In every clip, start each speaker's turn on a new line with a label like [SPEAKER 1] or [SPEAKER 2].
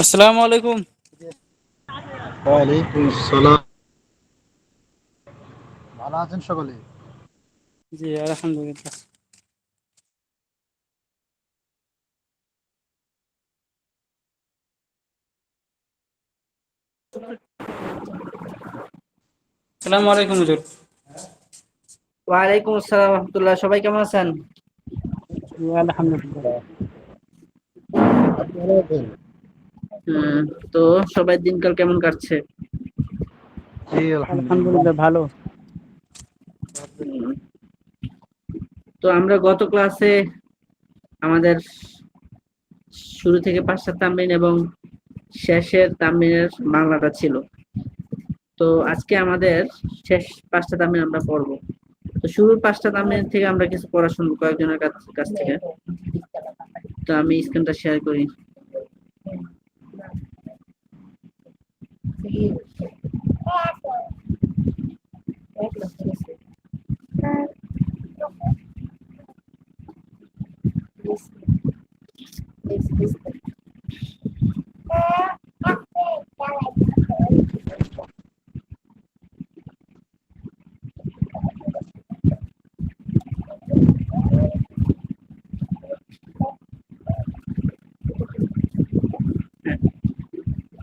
[SPEAKER 1] আসসালামু আলাইকুম।
[SPEAKER 2] ওয়ালাইকুম আসসালাম। ভালো আছেন সকলে?
[SPEAKER 1] জি আলহামদুলিল্লাহ। আসসালামু আলাইকুম হুজুর।
[SPEAKER 3] ওয়ালাইকুম আসসালাম রহমতুল্লাহ। সবাই কেমন আছেন?
[SPEAKER 1] জি আলহামদুলিল্লাহ।
[SPEAKER 2] আপনি ভালো আছেন?
[SPEAKER 3] হুম। তো সবাই দিনকাল কেমন কাটছে?
[SPEAKER 2] জি আলহামদুলিল্লাহ।
[SPEAKER 1] আলহামদুলিল্লাহ ভালো।
[SPEAKER 3] হুম, তো আমরা গত ক্লাসে আমাদের শুরু থেকে পাঁচটা তামরিন এবং শেষের তামরিনের বাংলাটা ছিল। তো আজকে আমাদের শেষ পাঁচটা তামরিন আমরা পড়বো। তো শুরুর পাঁচটা তামরিন থেকে আমরা কিছু পড়া শুনবো কয়েকজনের কাছ থেকে। তো আমি স্ক্রিনটা শেয়ার করি।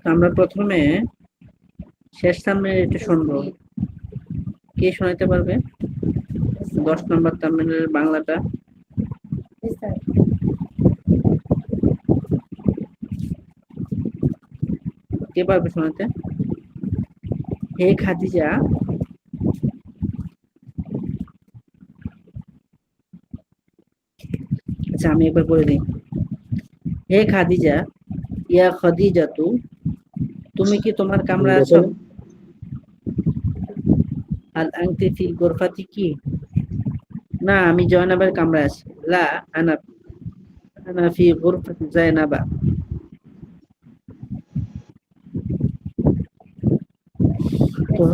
[SPEAKER 3] তো আমরা প্রথমে শেষ তামরিন একটু শুনবো। কে শোনাতে পারবে 10 নম্বর তামরিনের বাংলাটা? কে পারবে শোনাতে? হে খাদিজা, আচ্ছা আমি একবার বলে দিই। হে খাদিজা, ইয়া খাদিজাতু, তুমি কি তোমার কামরা আছো?
[SPEAKER 2] বলেন।
[SPEAKER 3] আল আনতি ফি গুরফাতি কি? না, আমি জয়নাবের কামরায় আছি। লা আনা আনা ফি গুরফাতি জায়নাবা। তো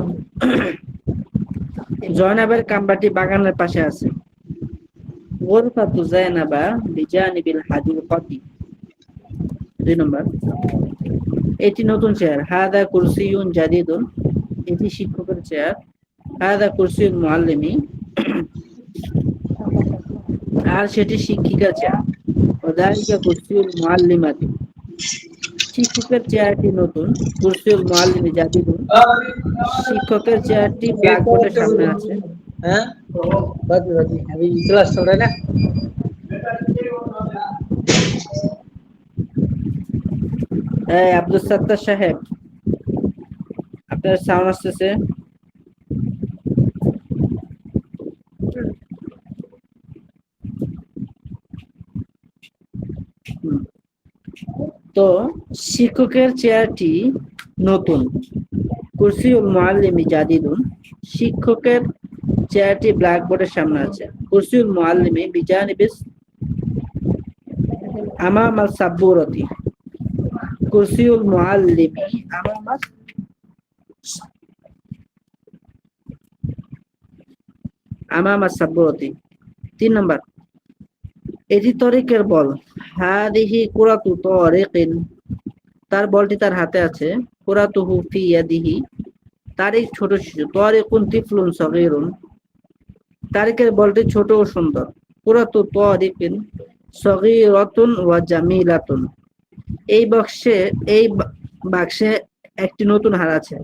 [SPEAKER 3] জয়নাবের কামরাটি বাগানের পাশে আছে। গুরফাতু জায়নাবা বিজানিবিল হাদিকাতি। 2 নম্বর, এটি নতুন চেয়ার। হাদা কুরসিয়ুন জাদিদুন, এটি শিক্ষকের চেয়ার। হাদা কুরসিয়ুল মুআল্লিমি, আর সেটি শিক্ষিকার চেয়ার। ওয়াদালিকা কুরসিয়ুল মুআল্লিমাতি, শিক্ষকের চেয়ারটি নতুন। কুরসিয়ুল মুআল্লিমি জাদিদুন, শিক্ষকের চেয়ারটি ব্ল্যাকবোর্ডের সামনে আছে।
[SPEAKER 2] হ্যাঁ, বাজি বাজি আমি ক্লাস চল रहा है ना।
[SPEAKER 3] এই আব্দুল সাত্তার সাহেব, আপনার সাউন্ড আসতেছে। হুম। তো শিক্ষকের চেয়ারটি নতুন। কুরসিউল মুআল্লিমি জাদিদুন, শিক্ষকের চেয়ারটি ব্ল্যাকবোর্ডের সামনে আছে। কুরসিউল মুআল্লিমি বিজানিবিস আমামাস সাব্বুরতি, কুরসিউল মুআল্লিমি আমামাস আমামাস সাব্বুরতি। 3 নম্বর, এটি তরিকের বল। হাদিহি কুরাতু তরিকিন, তার বলটি তার হাতে আছে। কুরাতুহু ফি ইয়াদিহি, তারিক ছোট শিশু। তরিকুন তিফলুন সগীরুন, তারিকের বলটি ছোট ও সুন্দর। কুরাতু তরিকিন সগীরাতুন ওয়া জামিলাতুন, এই বক্সে এই বাক্সে একটি নতুন হার আছে।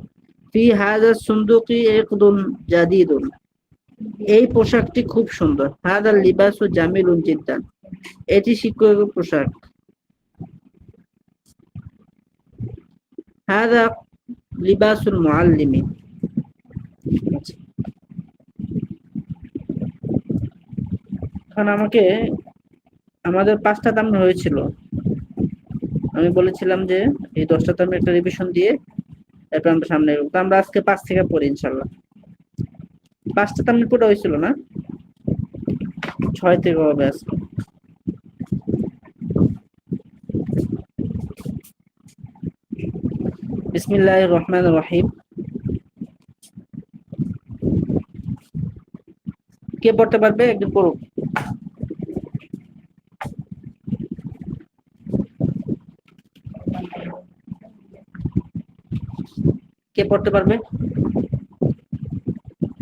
[SPEAKER 3] ফি হাযা সুন্দুকি ইকদুন জাদিদুন, এই পোশাকটি খুব সুন্দর। হাযা লিবাসু জামিলুন জিদ্দান, এটি শিক্ষকের পোশাক। হাযা লিবাসুল মুআল্লিমি। এখন আমাদের 5টা তামরিন হয়েছিল। আমি বলেছিলাম যে এই 10টা তামরিন একটা রিভিশন দিয়ে এরপর আমরা সামনে এগোবো। তো আমরা আজকে 5 থেকে পড়ি ইনশাআল্লাহ। 5টা তামরিন পড়া হয়েছিল না? 6 থেকে হবে আজকে। বিসমিল্লাহির রহমানির রহিম। কে পড়তে পারবে একজন পড়ুক। কে পড়তে পারবে?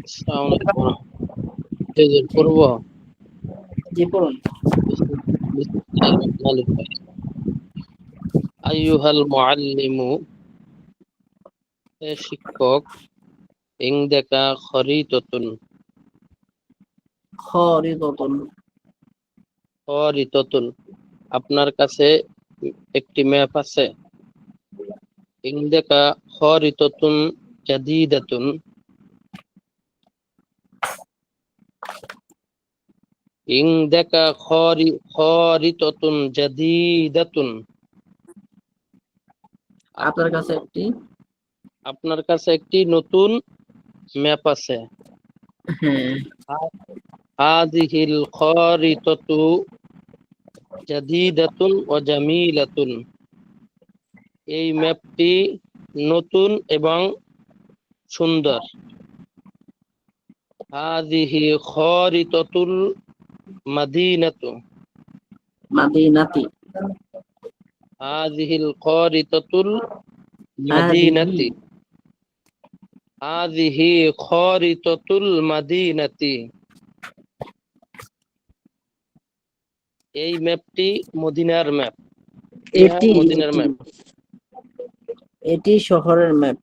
[SPEAKER 4] আসসালামু আলাইকুম ওয়া রাহমাতুল্লাহ। এই যে পূর্ব
[SPEAKER 3] জি পড়ুন।
[SPEAKER 4] বিসমিল্লাহির রহমানির রহিম। আইয়ুহাল মুআল্লিমু, হে শিক্ষক, ইনদাকা খরিতাতুন,
[SPEAKER 3] খরিদাতুন।
[SPEAKER 4] খরিতাতুন, আপনার কাছে একটি ম্যাপ আছে। ইনদাকা খরিতাতুন জাদীদাতুন, ইনদাকা খরিতাতুন জাদীদাতুন,
[SPEAKER 3] আপনার কাছে একটি,
[SPEAKER 4] আপনার কাছে একটি নতুন ম্যাপ আছে।
[SPEAKER 3] হ্যাঁ,
[SPEAKER 4] হাযিহিল খরিতাতু জাদীদাতুন ওয়া জামিলাতুন, এই ম্যাপটি নতুন এবং সুন্দর। হাযিহি খরিতাতুল মাদিনাতু,
[SPEAKER 3] মাদিনাতি।
[SPEAKER 4] হাযিহিল খরিতাতুল মাদিনাতি, হাযিহি খরিতাতুল মাদিনাতি, এই ম্যাপটি মদিনার ম্যাপ।
[SPEAKER 3] এটি
[SPEAKER 4] মদিনার ম্যাপ।
[SPEAKER 3] এটি শহরের ম্যাপ।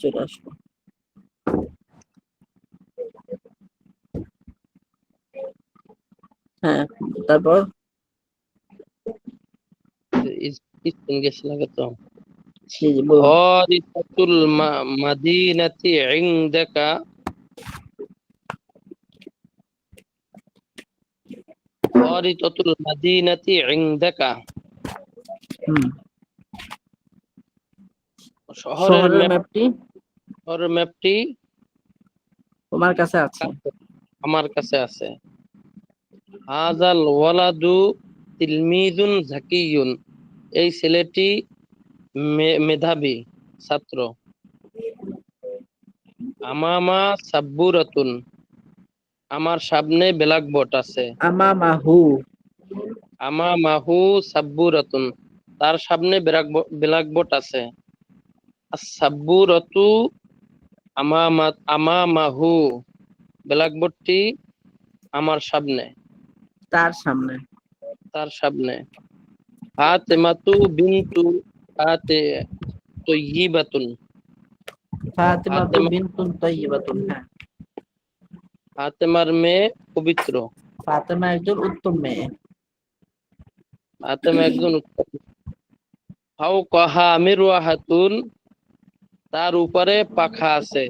[SPEAKER 3] চলে আসবো। হ্যাঁ, তারপর
[SPEAKER 4] গেছে লাগে তো।
[SPEAKER 3] জি জি বলুন।
[SPEAKER 4] খরিতাতুল মাদিনাতি ইনদাকা, খরিতাতুল মাদিনাতি ইনদাকা,
[SPEAKER 3] হুম,
[SPEAKER 4] শহরের
[SPEAKER 3] ম্যাপটি
[SPEAKER 4] ম্যাপটি
[SPEAKER 3] তোমার কাছে আছে।
[SPEAKER 4] আমার কাছে আছে। হাযাল ওয়ালাদু তিলমিযুন যাকিয়ুন, এই ছেলেটি মেধাবী ছাত্র। আমামা সাব্বুরাতুন, আমার সামনে ব্ল্যাকবোর্ড আছে।
[SPEAKER 3] আমামাহু,
[SPEAKER 4] আমামাহু সাব্বুরাতুন, তার সামনে ব্ল্যাকবোর্ড আছে। আস-সাব্বুরাতু আমামাহু, ব্ল্যাকবোর্ডটি আমার সামনে,
[SPEAKER 3] তার সামনে।
[SPEAKER 4] তার সামনে। ফাতেমাতু বিনতু তাইয়িবাতুন,
[SPEAKER 3] ফাতিমাতু বিনতুন তাইয়িবাতুন, হ্যাঁ,
[SPEAKER 4] ফাতেমার মেয়ে পবিত্র।
[SPEAKER 3] ফাতেমা একজন উত্তম মেয়ে।
[SPEAKER 4] ফাতেমা একজন উত্তম। ফাওকাহা মিরওয়াহাতুন, তার উপরে পাখা আছে।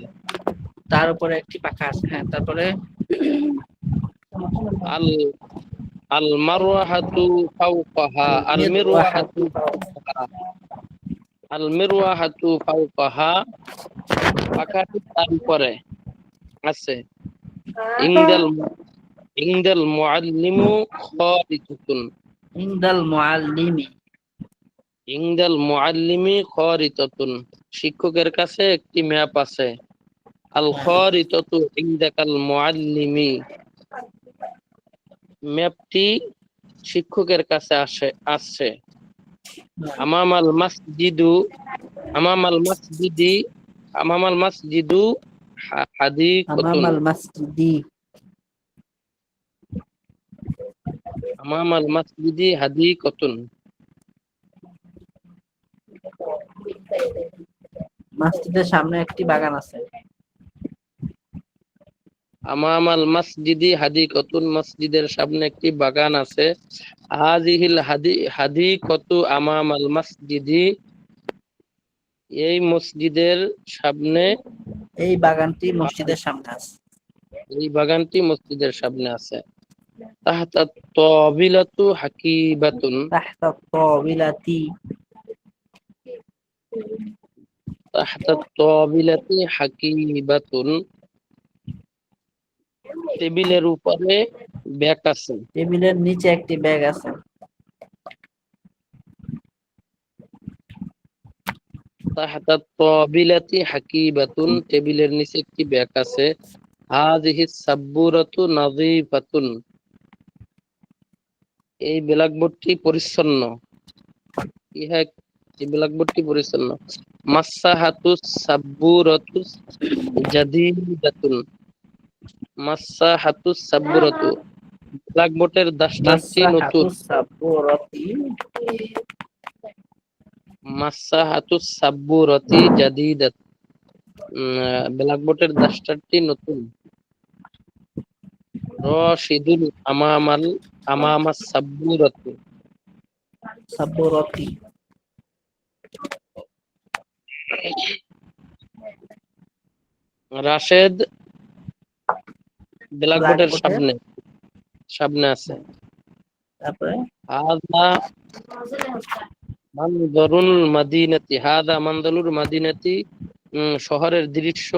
[SPEAKER 3] তার উপরে একটি পাখা আছে, হ্যাঁ, তারপরে
[SPEAKER 4] আল আল মারওয়াহাতু ফাওকাহা, আল মিরওয়াহাতু ফাওকাহা, আল মিরওয়াহাতু ফাওকাহা, পাখাটি তার উপরে আছে। ইনদাল ইনদাল মুআল্লিমু খারিতাতুন,
[SPEAKER 3] ইনদাল মুআল্লিমি,
[SPEAKER 4] ইনদাল মুআল্লিমি খারিতাতুন, শিক্ষকের কাছে একটি ম্যাপ আছে। আল খারিতাতু ইনদাকাল মুআল্লিমি, ম্যাপটি শিক্ষকের কাছে আসছে। আমামাল মাসজিদু, আমামাল মাসজিদি, আমামাল মাসজিদু হাদিকাতুন,
[SPEAKER 3] আমামাল মাসজিদি,
[SPEAKER 4] আমামাল মাসজিদি হাদিকাতুন,
[SPEAKER 3] মসজিদের সামনে একটি বাগান আছে।
[SPEAKER 4] আমামাল মাসজিদি হাদিকাতুন, মসজিদের সামনে একটি বাগান আছে। হাযিহিল হাদিকাতু আমামাল মাসজিদি, এই মসজিদের সামনে,
[SPEAKER 3] এই বাগানটি মসজিদের সামনে আছে।
[SPEAKER 4] এই বাগানটি মসজিদের সামনে আছে। তাহতা তাবিলাতু হাকিবাতুন,
[SPEAKER 3] তাহতা তাবিলাতি,
[SPEAKER 4] তাহতা তাবিলাতি হাকিবাতুন, টেবিলের উপরে ব্যাগ আছে।
[SPEAKER 3] টেবিলের নিচে একটি ব্যাগ আছে।
[SPEAKER 4] তাহতা তাবিলাতি হাকিবাতুন, টেবিলের নিচে একটি ব্যাগ আছে। হাযিহিস সাব্বুরাতু নাযীফাতুন, এই ব্ল্যাকবোর্ডটি পরিচ্ছন্ন। ইহা এই ব্ল্যাকবোর্ডটি পরিচ্ছন্ন। মাসসাহাতুস সাব্বুরাতুস জাদিদাতুন। মাসসাহাতুস সাব্বুরাতু, ব্ল্যাকবোর্ডের ডাস্টারটি নতুন।
[SPEAKER 3] মাসসাহাতুস সাব্বুরাতি
[SPEAKER 4] মাসসাহাতুস সাব্বুরাতি জাদিদাত, ব্ল্যাকবোর্ডের ডাস্টারটি নতুন। রশিদুল আমামাস সাব্বুরাতু।
[SPEAKER 3] সাব্বুরাতি
[SPEAKER 4] রাশেদ ব্ল্যাকবোর্ডের
[SPEAKER 3] ব্ল্যাকবোর্ডের
[SPEAKER 4] সামনে আছে।
[SPEAKER 3] তারপরে
[SPEAKER 4] হাদা মানজারুল মাদিনাতি, হাদা মানজারুল মাদিনাতি, শহরের দৃশ্য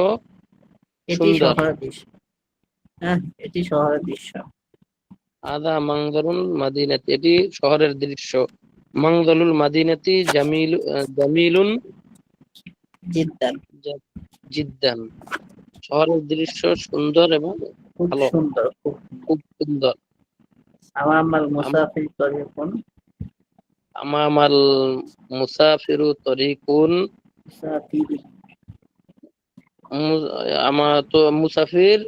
[SPEAKER 3] এটি
[SPEAKER 4] সুন্দর।
[SPEAKER 3] শহরের দৃশ্য। হ্যাঁ, এটি শহরের দৃশ্য।
[SPEAKER 4] হাদা মানজারুল মাদিনাতি, এটি শহরের দৃশ্য। মানজারুল মাদিনাতি জামিলুন
[SPEAKER 3] জিদ্দান,
[SPEAKER 4] জিদ্দান, শহরের দৃশ্য সুন্দর এবং
[SPEAKER 3] খুব
[SPEAKER 4] ভালো,
[SPEAKER 3] সুন্দর,
[SPEAKER 4] খুব সুন্দর।
[SPEAKER 3] আমামাল মুসাফির তরিকুন,
[SPEAKER 4] আমামাল মুসাফিরু তরিকুন,
[SPEAKER 3] মুসাফিরি
[SPEAKER 4] আমার তো মুসাফির,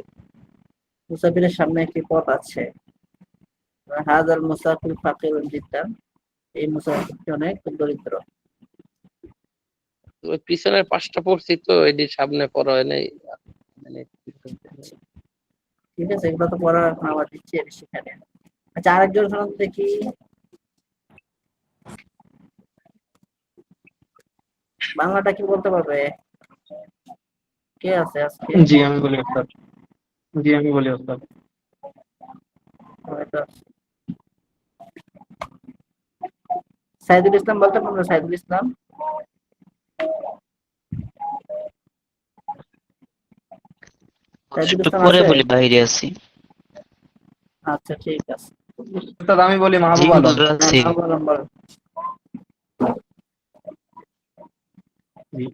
[SPEAKER 3] মুসাফিরের সামনে একটি পথ আছে। হাজার মুসাফির ফাকিরুন জিদ্দান, এই মুসাফিরটি অনেক দরিদ্র।
[SPEAKER 4] ওই পিছনের পাঁচটা পড়ছি তো, এটি সামনে পড়া হয় নাই। মানে
[SPEAKER 3] ঠিক আছে, এগুলো তো পড়া এখন আবার দিচ্ছি সেখানে। আচ্ছা, আরেকজন শোনান তো দেখি। বাংলাটা কি বলতে পারবে? কে আছে আজকে?
[SPEAKER 1] জি আমি বলি ওস্তাদ।
[SPEAKER 3] হয়তো সাইদুল ইসলাম বলতে পারবে? সাইদুল ইসলাম, সাইদুল
[SPEAKER 5] একটু
[SPEAKER 3] ইসলাম
[SPEAKER 5] পরে
[SPEAKER 3] আছে?
[SPEAKER 5] বলি, বাইরে আছি।
[SPEAKER 3] আচ্ছা ঠিক আছে।
[SPEAKER 1] ওস্তাদ আমি বলি
[SPEAKER 5] জি
[SPEAKER 1] মাহবুব আলম।
[SPEAKER 5] হুজুর আছি।
[SPEAKER 3] বলেন।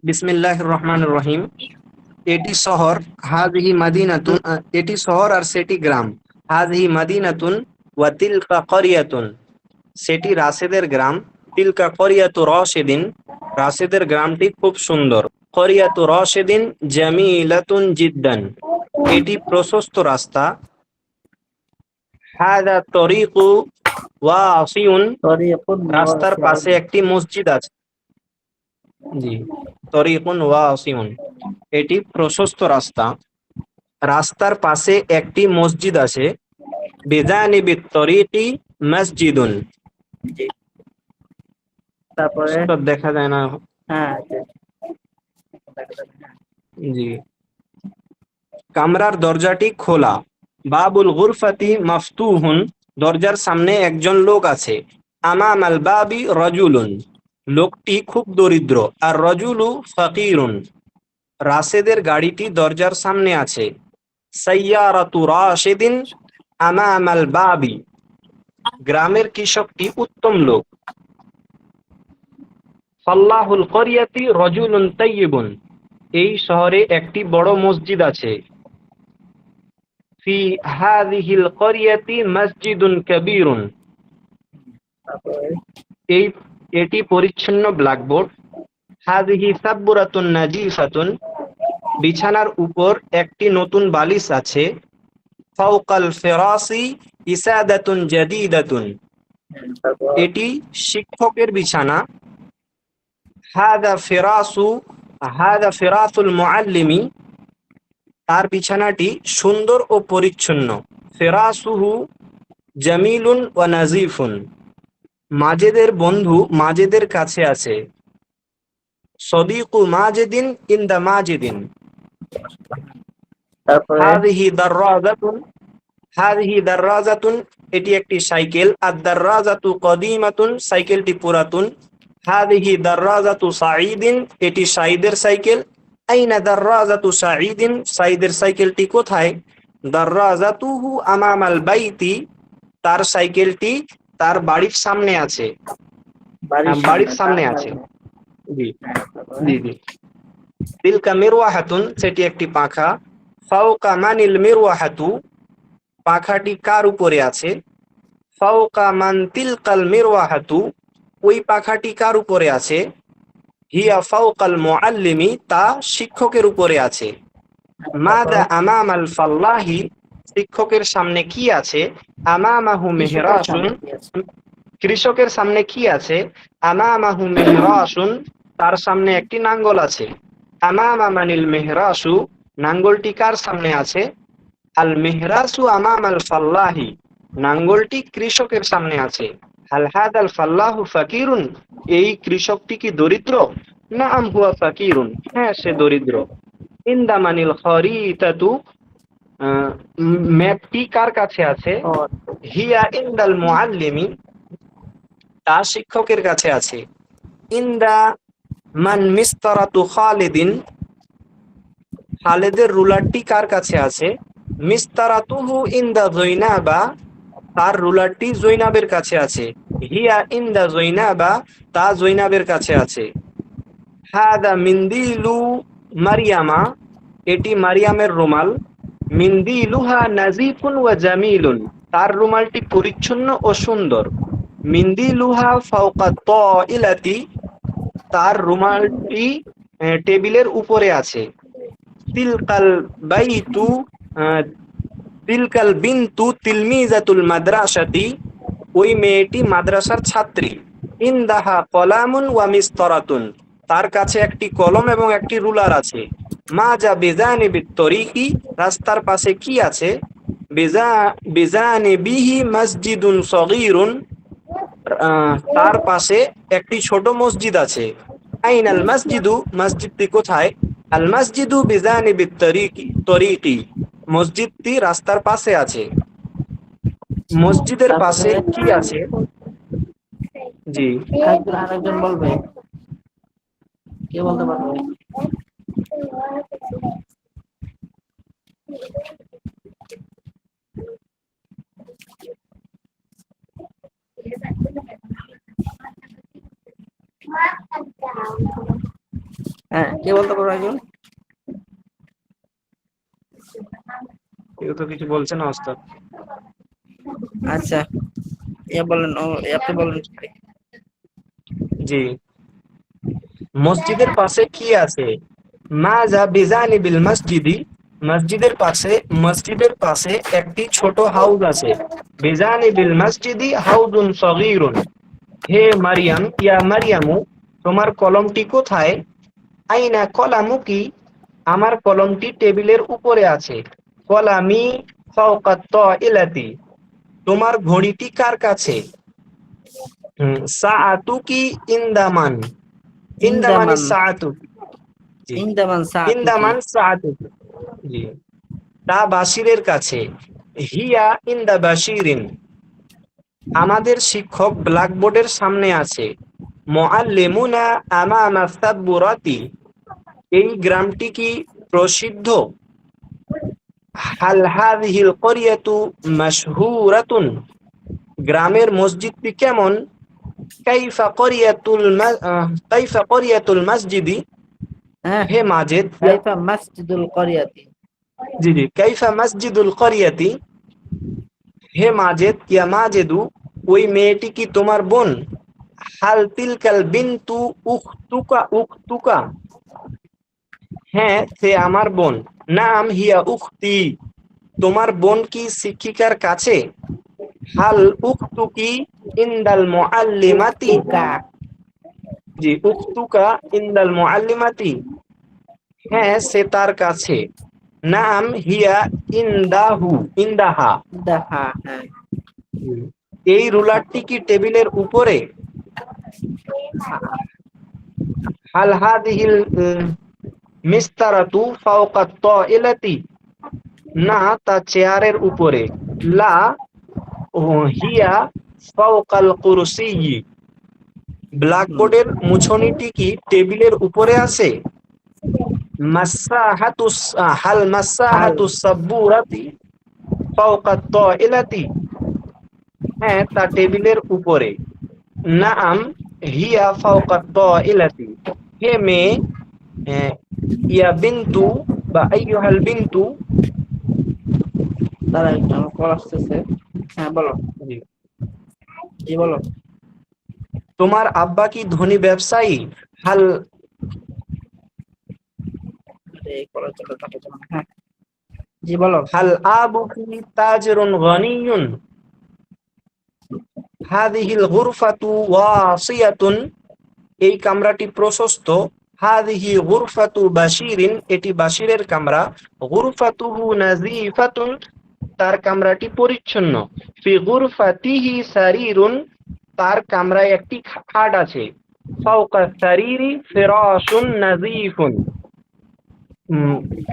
[SPEAKER 1] বিসমিল্লাহির রহমানির রহিম। এটি শহর, হাযিহি মাদিনাতুন, এটি শহর আর সেটি গ্রাম। হাযিহি মাদিনাতুন ওয়া তিলকা ক্বরিয়াতুন, সেটি রাশেদের গ্রাম। তিলকা ক্বরিয়াতু রাশিদিন, রাশেদের গ্রামটি খুব সুন্দর। ক্বরিয়াতু রাশিদিন জামিলাতুন জিদ্দান, এটি প্রশস্ত রাস্তা। হাযা তরিকু ওয়াসিউন, রাস্তার পাশে একটি মসজিদ আছে। জি, তরিকুন ওয়াসিউন, এটি প্রশস্ত রাস্তা। রাস্তার পাশে একটি মসজিদ আছে। বিজানিবিত তরিকি মসজিদুন,
[SPEAKER 3] জি, তারপরে
[SPEAKER 1] উস্তাদ দেখা যায় না।
[SPEAKER 3] হ্যাঁ,
[SPEAKER 1] জি, কামরার দরজাটি খোলা। বাবুল গুরফাতি মাফতুহুন, দরজার সামনে একজন লোক আছে। আমামাল বাবি রাজুলুন, লোকটি খুব দরিদ্র। আর রাজুলু ফাকিরুন, রাশেদের গাড়িটি দরজার সামনে আছে। সাইয়ারাতু রাশিদিন আমামাল বাবি, গ্রামের কৃষকটি উত্তম লোক। ফাল্লাহুল ক্বরিয়াতি রাজুলুন তাইয়িবুন, এই শহরে একটি বড় মসজিদ আছে। ফি হাযিহিল ক্বরিয়াতি মসজিদুন কাবীরুন, এটি পরিচ্ছন্ন ব্ল্যাকবোর্ড। হাযিহি সাব্বুরাতুন নাজিফাতুন, বিছানার উপর একটি নতুন বালিশ আছে। ফাওকাল ফিরাসি ইসাদাতুন জাদিদাতুন, এটি শিক্ষকের বিছানা। হাদা ফিরাসুল মুআল্লিমি, তার বিছানাটি সুন্দর ও পরিচ্ছন্ন। ফিরাসুহু জামিলুন ওয়া নাজিফুন, মাজেদের বন্ধু মাজেদের কাছে আছে। সদিকু মাজেদিন ইনদা মাজেদিন।
[SPEAKER 3] তারপরে
[SPEAKER 1] হাযিহি দাররাজাতুন, এটি একটি সাইকেল। আদ-দাররাজাতু কদিমাতুন, সাইকেলটি পুরাতন। হাযিহি দাররাজাতু সাঈদিন, এটি সাঈদের সাইকেল। আইনা দাররাজাতু সাঈদিন, সাঈদের সাইকেলটি কোথায়? দাররাজাতুহু আমামাল বাইতি, তার সাইকেলটি তার বাড়ির সামনে আছে। বাড়ির সামনে আছে। জি জি জি। তিলকা মিরওয়াহাতুন, সেটি একটি পাখা। ফাওকা মানিল মিরওয়াহাতু, পাখাটি কার উপরে আছে? ফাওকা মান তিলকাল মিরওয়াহাতু, ওই পাখাটি কার উপরে আছে? হিয়া ফাওকাল মুআল্লিমি, তা শিক্ষকের উপরে আছে। মাদা আমামাল ফাল্লাহি, শিক্ষকের সামনে কি আছে? আমামাহু
[SPEAKER 3] কৃষকের
[SPEAKER 1] মেহরাসুন,
[SPEAKER 3] সামনে কি আছে?
[SPEAKER 1] কৃষকের সামনে কি আছে? আমামাহু মেহরাসুন, তার সামনে একটি নাঙ্গল আছে। আমামা মানিল মেহরাসু, নাঙ্গলটি কার সামনে আছে? আল মেহরাসু আমামাল ফাল্লাহি, নাঙ্গলটি কৃষকের সামনে আছে। হাল হাদাল ফাল্লাহু ফাকিরুন, এই কৃষকটি কি দরিদ্র? নাআম হুয়া ফাকিরুন, হ্যাঁ সে দরিদ্র। ইনদামানিল খরিতাতু, ম্যাপটি কার কাছে আছে?
[SPEAKER 3] ও,
[SPEAKER 1] হিয়া ইনদাল মুআল্লিমি, তা শিক্ষকের কাছে আছে। ইন্দা মান মিসতারাতু খালিদিন, খালেদের রুলারটি কার কাছে আছে? মিসতারাতুহু ইনদা জৈনাবা, তার রুলারটি জৈনাবের কাছে আছে। হিয়া ইনদা জৈনাবা, তা জৈনাবের কাছে আছে। হাদা মিন্দিলু মারিয়ামা, এটি মারিয়ামের রুমাল। মিন্দিলুহা নাজিফুন ওয়া জামিলুন, তার রুমালটি পরিচ্ছন্ন ও সুন্দর। মিন্দিলুহা ফাওকা তাইলাতি, তার রুমালটি টেবিলের উপরে আছে। তিলকাল বাইতু, আহ, তিলকাল বিনতু তিলমিজাতুল মাদ্রাসাতি, ওই মেয়েটি মাদ্রাসার ছাত্রী। ইনদাহা কলামুন ওয়া মিসতারাতুন, তার কাছে একটি কলম এবং একটি রুলার আছে। মা যা বিজানিবিত তরিকি, রাস্তার পাশে কি আছে? বিজানিবিহি মসজিদুন সগীরুন, তার পাশে একটি ছোট মসজিদ আছে। আইনাল মসজিদু, মসজিদটি কোথায়? আল মসজিদু বিজানিবিত তরিকি, মসজিদটি রাস্তার পাশে আছে। মসজিদের পাশে
[SPEAKER 3] তারপরে
[SPEAKER 1] কি আছে? জি,
[SPEAKER 3] আরেকজন বলবে, কে বলতে পারবে? হ্যাঁ, কে বলতে পারবে একজন?
[SPEAKER 1] কেউ তো কিছু বলছে না ওস্তাদ।
[SPEAKER 3] আচ্ছা, বলেন, আপনি বলেন।
[SPEAKER 1] জি, মসজিদের পাশে কি আছে? মাজা বিজানিবিল মসজিদি, মসজিদের পাশে একটি ছোট হাউস আছে। বিজানিবিল মসজিদি হাউজুন সগীরুন, হে মারিয়াম, ইয়া মারিয়ামু, তোমার কলমটি কোথায়? আইনা কলামুকি, আমার কলমটি টেবিলের উপরে আছে। কলামি ফাওকা তাইলাতি, তোমার ঘড়িটি কার কাছে? সাআতুকি ইনদামান, ইনদামানি
[SPEAKER 3] ইনদামান,
[SPEAKER 1] সাআতু, জি,
[SPEAKER 3] ইনদামান সাআতুকি,
[SPEAKER 1] ইনদামান সাআতু, জি, তা বাশিরের কাছে। হিয়া ইনদা বাশিরিন, আমাদের শিক্ষক ব্ল্যাকবোর্ডের সামনে আছে। মুআল্লিমুনা আমামা সাবুরাতি, এই গ্রামটি কি প্রসিদ্ধ? হাল হাযিহিল ক্বরিয়াতু মাশহুরাতুন, গ্রামের মসজিদটি কেমন? কাইফা ক্বরিয়াতুল মসজিদি,
[SPEAKER 3] হ্যাঁ,
[SPEAKER 1] হে মাজেদ,
[SPEAKER 3] কাইফা মসজিদুল করিয়াতি,
[SPEAKER 1] জি জি, কাইফা মসজিদুল ক্বরিয়াতি, হে মাজেদ, ইয়া মাজেদু, ওই মেয়েটি কি তোমার বোন? হাল তিলকাল বিনতু উখতুকা, হ্যাঁ সে আমার বোন। নাম হিয়া উখতি, তোমার বোন কি শিক্ষিকার কাছে? হাল উখতুকি ইনদাল মুআল্লিমাতি,
[SPEAKER 3] উখতুকা,
[SPEAKER 1] জি, উখতুকা ইনদাল মুআল্লিমাতি, হ্যাঁ সে তার কাছে। নাম হিয়া ইনদাহা,
[SPEAKER 3] দাহা, হ্যাঁ,
[SPEAKER 1] এই রুলারটি কি টেবিলের উপরে? হাল হাদিহিল মিসতারাতু ফাওকা তাইলাতি, না তা চেয়ারের উপরে। লা হিয়া ফাওকাল কুরসিয়্যি, ব্ল্যাকবোর্ডের মুছনিটি কি টেবিলের উপরে আছে? হাল মাসাহাতু সাব্বুরাতি ফাওকা তাইলাতি, হ্যাঁ তা টেবিলের উপরে। নাআম হিয়া ফাওকা তাইলাতি, হে মেয়ে, ইয়া বিনতু বা আইয়ুহাল বিনতু,
[SPEAKER 3] তারা একজন কল আসতেছে। হ্যাঁ, বলো, জি বলো।
[SPEAKER 1] তোমার আব্বা কি ধনী ব্যবসায়ী? হাল
[SPEAKER 3] এই কলেজ চলে থাকে যেমন। হ্যাঁ জি বলো।
[SPEAKER 1] হাল আবুকি তাজিরুন গনিয়ুন হাদিহিল গুরফাতু ওয়াসিয়াতুন, এই কামরাটি প্রশস্ত। হাদিহি গুরফাতু বাশিরিন, এটি বাশিরের কামরা। গুরফাতুহু নাযীফাতুন, তার কামরাটি পরিচ্ছন্ন। ফি গুরফাতিহি সারিরুন, তার কামরায় একটি খাট আছে। ফাওকা সারিরি ফিরাশুন নাযীফুন,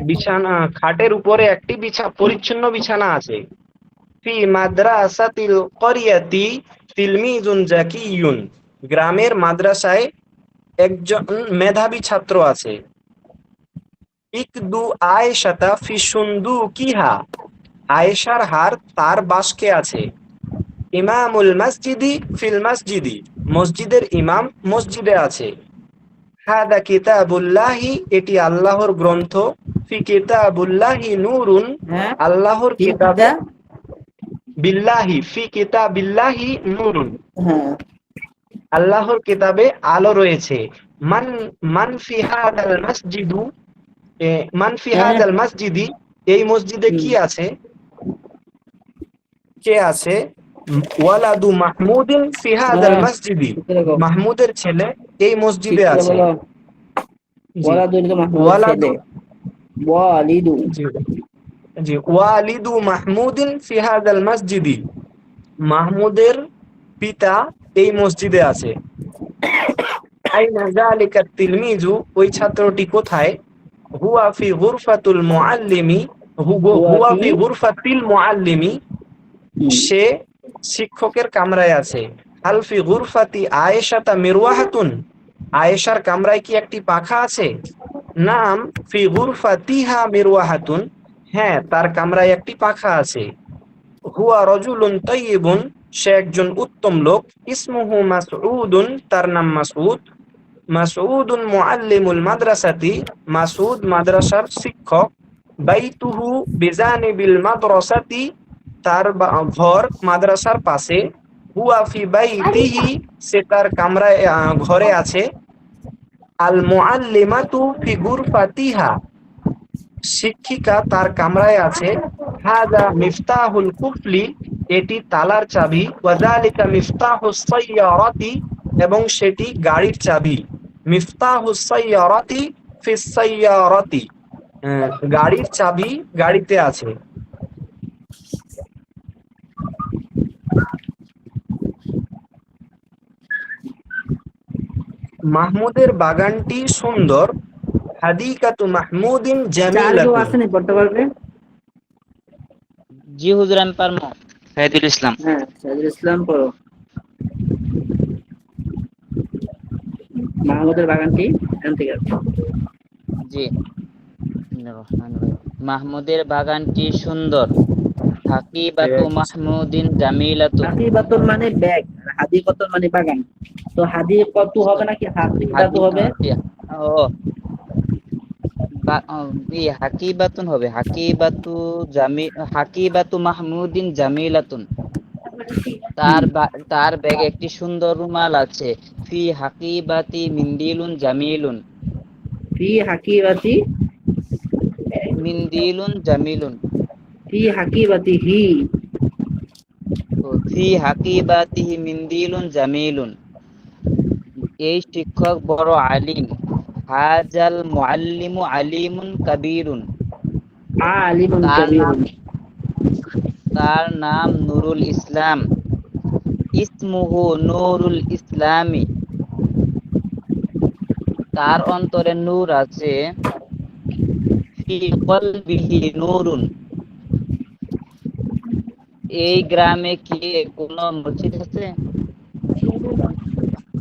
[SPEAKER 1] বিছানা, খাটের উপরে একটি পরিচ্ছন্ন বিছানা আছে। ফি মাদ্রাসাতিল ক্বরিয়াতি তিলমিজুন জাকিয়ুন, গ্রামের মাদ্রাসায় একজন মেধাবী ছাত্র আছে। ইকদু আয়েশাতা ফি সুন্দুকিহা, আয়েশার হার তার বাস্কে আছে। ইমামুল মসজিদি ফিল মসজিদি, মসজিদের ইমাম মসজিদে আছে। হাদা কিতাবুল্লাহি, এটি আল্লাহর গ্রন্থ। ফি কিতাবুল্লাহি নূরুন,
[SPEAKER 3] হ্যাঁ
[SPEAKER 1] আল্লাহর
[SPEAKER 3] কি
[SPEAKER 1] কিতাবে,
[SPEAKER 3] কিতা?
[SPEAKER 1] বিল্লাহি ফি কিতাবিল্লাহি নূরুন,
[SPEAKER 3] হ্যাঁ
[SPEAKER 1] আল্লাহর কিতাবে আলো রয়েছে। মান মান ফি হাদাল মসজিদু, মান ফি
[SPEAKER 3] হ্যাঁ
[SPEAKER 1] হাদাল মসজিদি, এই মসজিদে
[SPEAKER 3] হুম,
[SPEAKER 1] কি আছে, কে আছে? ওয়ালাদু মাহমুদিন ফি হাদাল
[SPEAKER 3] হ্যাঁ
[SPEAKER 1] মসজিদি,
[SPEAKER 3] ঠিক করে কও।
[SPEAKER 1] মাহমুদের ছেলে এই
[SPEAKER 3] ঠিক
[SPEAKER 1] মসজিদে
[SPEAKER 3] করে
[SPEAKER 1] আছে।
[SPEAKER 3] বলো।
[SPEAKER 1] জি,
[SPEAKER 3] ওয়ালাদু তো মাহমুদের
[SPEAKER 1] ওয়ালাদু,
[SPEAKER 3] ছেলে। ওয়ালিদু।
[SPEAKER 1] জি জি, ওয়ালিদু মাহমুদিন ফি হাদাল মসজিদি, মাহমুদের পিতা এই মসজিদে আছে। আইনা যালিকা তিলমিজু, ওই ছাত্রটি কোথায়? হুয়া ফি গুরফাতুল মুআল্লিমি, হুয়া
[SPEAKER 3] হুয়াফি।
[SPEAKER 1] ফি গুরফাতিল মুআল্লিমি,
[SPEAKER 3] হুম।
[SPEAKER 1] সে শিক্ষকের কামরায় আছে। হাল ফি গুরফাতি আয়েশাতা মিরওয়াহাতুন, আয়েশার কামরায় কি একটি পাখা আছে? নাম ফি গুরফাতিহা মিরওয়াহাতুন, হ্যাঁ তার কামরায় একটি পাখা আছে। হুয়া রাজুলুন তাইয়িবুন, সে একজন উত্তম লোক। ইসমুহু মাসউদুন, তার নাম মাসউদ। মাসউদুন মুআল্লিমুল মাদ্রাসাতি, মাসউদ মাদ্রাসার শিক্ষক। বাইতুহু বিজানিবিল মাদ্রাসাতি, তার ঘর মাদ্রাসার পাশে। হুয়া ফি বাইতিহি, সে তার কামরায় ঘরে আছে। আল মুআল্লিমাতু ফি গুরফাতিহা, শিক্ষিকা তার কামরায় আছে। হাদা মিফতাহুল কুফলি, এটি তালার চাবি। ওয়াযালিকা মিফতাহুস সাইয়ারাতি, এবং সেটি গাড়ির চাবি। মিফতাহুস সাইয়ারাতি ফিস সাইয়ারাতি, গাড়ির চাবি গাড়িতে আছে। মাহমুদের বাগানটি সুন্দর। হাদিকাতু মাহমুদিন
[SPEAKER 3] আচ্ছা আর কেউ
[SPEAKER 1] জামিলাতুন,
[SPEAKER 3] আসেনি পড়তে পারবে?
[SPEAKER 5] জি হুজুর আমি পারবো। সাইদুল ইসলাম।
[SPEAKER 3] হ্যাঁ সাইদুল ইসলাম পড়ো। মাহমুদের বাগানটি এখান থেকে আছে।
[SPEAKER 5] জি, মাহমুদের বাগানটি সুন্দর। হাকিবাতু মাহমুদিন জামিলাতুন।
[SPEAKER 3] হাদিবাতুন মানে ব্যাগ, আর হাদিকাতুন মানে বাগান। তো হাদিকাতু হবে নাকি হাদিবাতু হবে?
[SPEAKER 5] ও হাকিবাতুন হবে। হাকিবাতু মাহমুদিন জামিলাতুন, তার ব্যাগে একটি সুন্দর রুমাল আছে। ফি হাকিবাতি মিন্দিলুন জামিলুন।
[SPEAKER 3] ফি হাকিবাতি,
[SPEAKER 5] মিন্দিলুন জামিলুন।
[SPEAKER 3] ফি হাকিবাতিহি।
[SPEAKER 5] ফি হাকিবাতিহি মিন্দিলুন জামিলুন, এই শিক্ষক বড় আলিম। হাজাল মুআল্লিমু আলিমুন কাবীরুন,
[SPEAKER 3] আলিমুন
[SPEAKER 5] তার নাম
[SPEAKER 3] কাবীরুন।
[SPEAKER 5] তার নাম নুরুল ইসলাম। ইসমুহু নুরুল ইসলামি, তার অন্তরে নূর আছে। ফি কলবিহি নূরুন, এই গ্রামে কি কোনো মসজিদ আছে?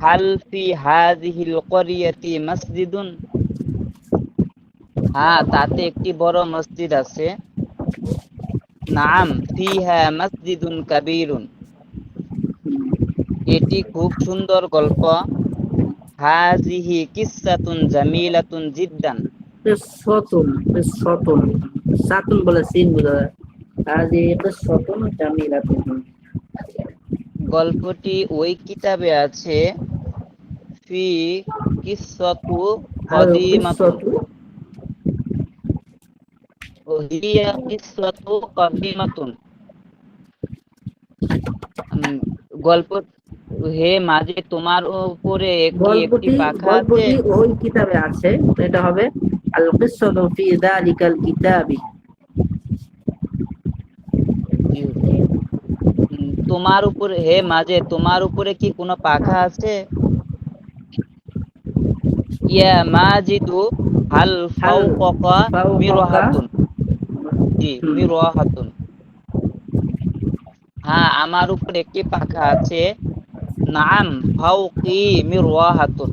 [SPEAKER 5] হাল ফি হাযিহিল ক্বরিয়াতি মসজিদুন, হ্যাঁ তাতে একটি বড় মসজিদ আছে। নাম ফিহা মসজিদুন কাবীরুন, এটি খুব সুন্দর গল্প। হাযিহি কিসসাতুন জামিলাতুন জিদ্দান,
[SPEAKER 3] কিসসাতুন, কিসসাতুন সাতুন বলে সিন বোঝা যায়। হাযিহি কিসসাতুন জামিলাতুন।
[SPEAKER 5] গল্পটি ওই কিতাবে আছে। ফি কিসসাতু
[SPEAKER 3] আর
[SPEAKER 5] কদিমাতুন,
[SPEAKER 3] কিসসাতু
[SPEAKER 5] হিয়া কিসসাতু কাদিমাতুন। গল্প, হে মাঝে তোমার উপরে একটি একটি পাখা আছে।
[SPEAKER 3] গল্পটি ওই কিতাবে আছে, এটা হবে আল কিসসাতু ফি যালিকাল কিতাবি।
[SPEAKER 5] জি হুজুর। তোমার উপরে, হে মাঝে তোমার উপরে কি কোনো পাখা আছে? ইয়া মাজিদু হাল
[SPEAKER 3] হাল
[SPEAKER 5] ফাওকাকা
[SPEAKER 3] ফাওকাকা।
[SPEAKER 5] মিরহাতুন। জি,
[SPEAKER 3] হুম,
[SPEAKER 5] মিরহাতুন। হ্যাঁ, আমার উপরে একটি পাখা আছে। নাম ফাওকি মিরহাতুন।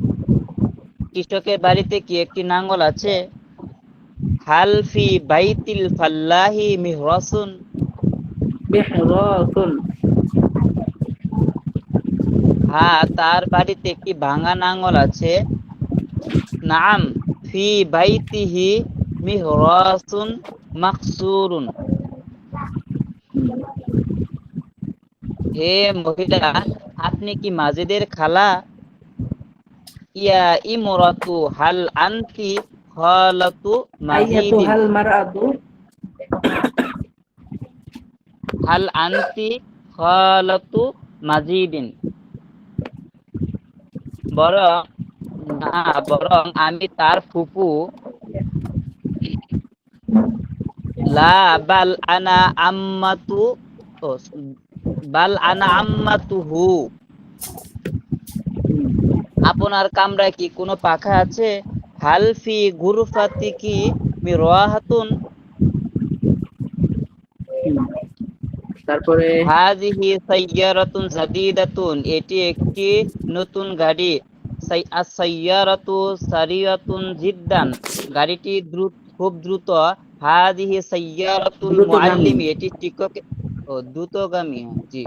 [SPEAKER 5] কৃষকের বাড়িতে কি একটি নাঙ্গল আছে? হাল ফি বাইতিল ফাল্লাহি মিহরাসুন।
[SPEAKER 3] মিহরাতুন।
[SPEAKER 5] হ্যাঁ, তার বাড়িতে একটি ভাঙা নাঙ্গল আছে। নাম ফি বাইতিহি মিহরাসুন মাকসুরুন। হে মহিলা, আপনি কি মাজিদের খালা? ইয়া ইমরাতু হাল আনতি খালাতু মাজিদিন।
[SPEAKER 3] আইয়াতুহাল মারআতু।
[SPEAKER 5] হাল আনতি খালাতু মাজিদিন। বরং, না, বরং আমি তার ফুপু। লা বাল আনা আম্মাতু, ও, বাল আনা আম্মাতুহু। আপনার কামরায় কি কোনো পাখা আছে? হাল ফি গুরফাতিকি মিরওয়াহাতুন।
[SPEAKER 3] তারপরে
[SPEAKER 5] হাযিহি সাইয়্যারাতুন জাদীদাতুন। এটি একটি নতুন গাড়ি। আস-সাইয়্যারাতু সারিয়াতুন জিদ্দান। গাড়িটি খুব দ্রুত। হাযিহি সাইয়্যারাতুল
[SPEAKER 3] দ্রুতগামী।
[SPEAKER 5] মুআল্লিমি। এটি শিক্ষকের, ও, দ্রুতগামী, হ্যাঁ, জি।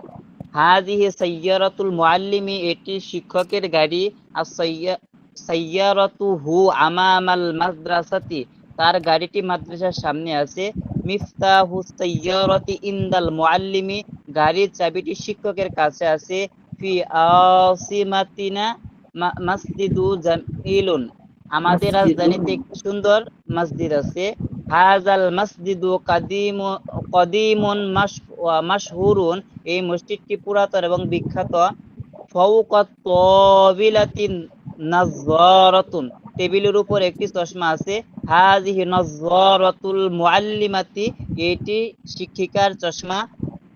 [SPEAKER 5] হাযিহি সাইয়্যারাতুল মুআল্লিমি। এটি শিক্ষকের গাড়ি। সাইয়্যারাতুহু আমামাল মাদ্রাসাতি। তার গাড়িটি মাদ্রাসার সামনে আছে। মিফতাহুস সাইয়্যারাতি ইনদাল মুআল্লিমি। গাড়ির চাবিটি শিক্ষকের কাছে আছে। ফি আসিমাতিনা মাসজিদু জামিলুন। আমাদের রাজধানীতে একটি সুন্দর মসজিদ আছে। হাযাল মাসজিদু কাদিমুন মাশহুরুন। এই মসজিদটি পুরাতন এবং বিখ্যাত। ফাওকা তাবিলাতিন নাযযারাতুন। টেবিলের উপর একটি চশমা আছে। হাযিহি নাযযারাতুল মুআল্লিমাতি। এটি শিক্ষিকার চশমা।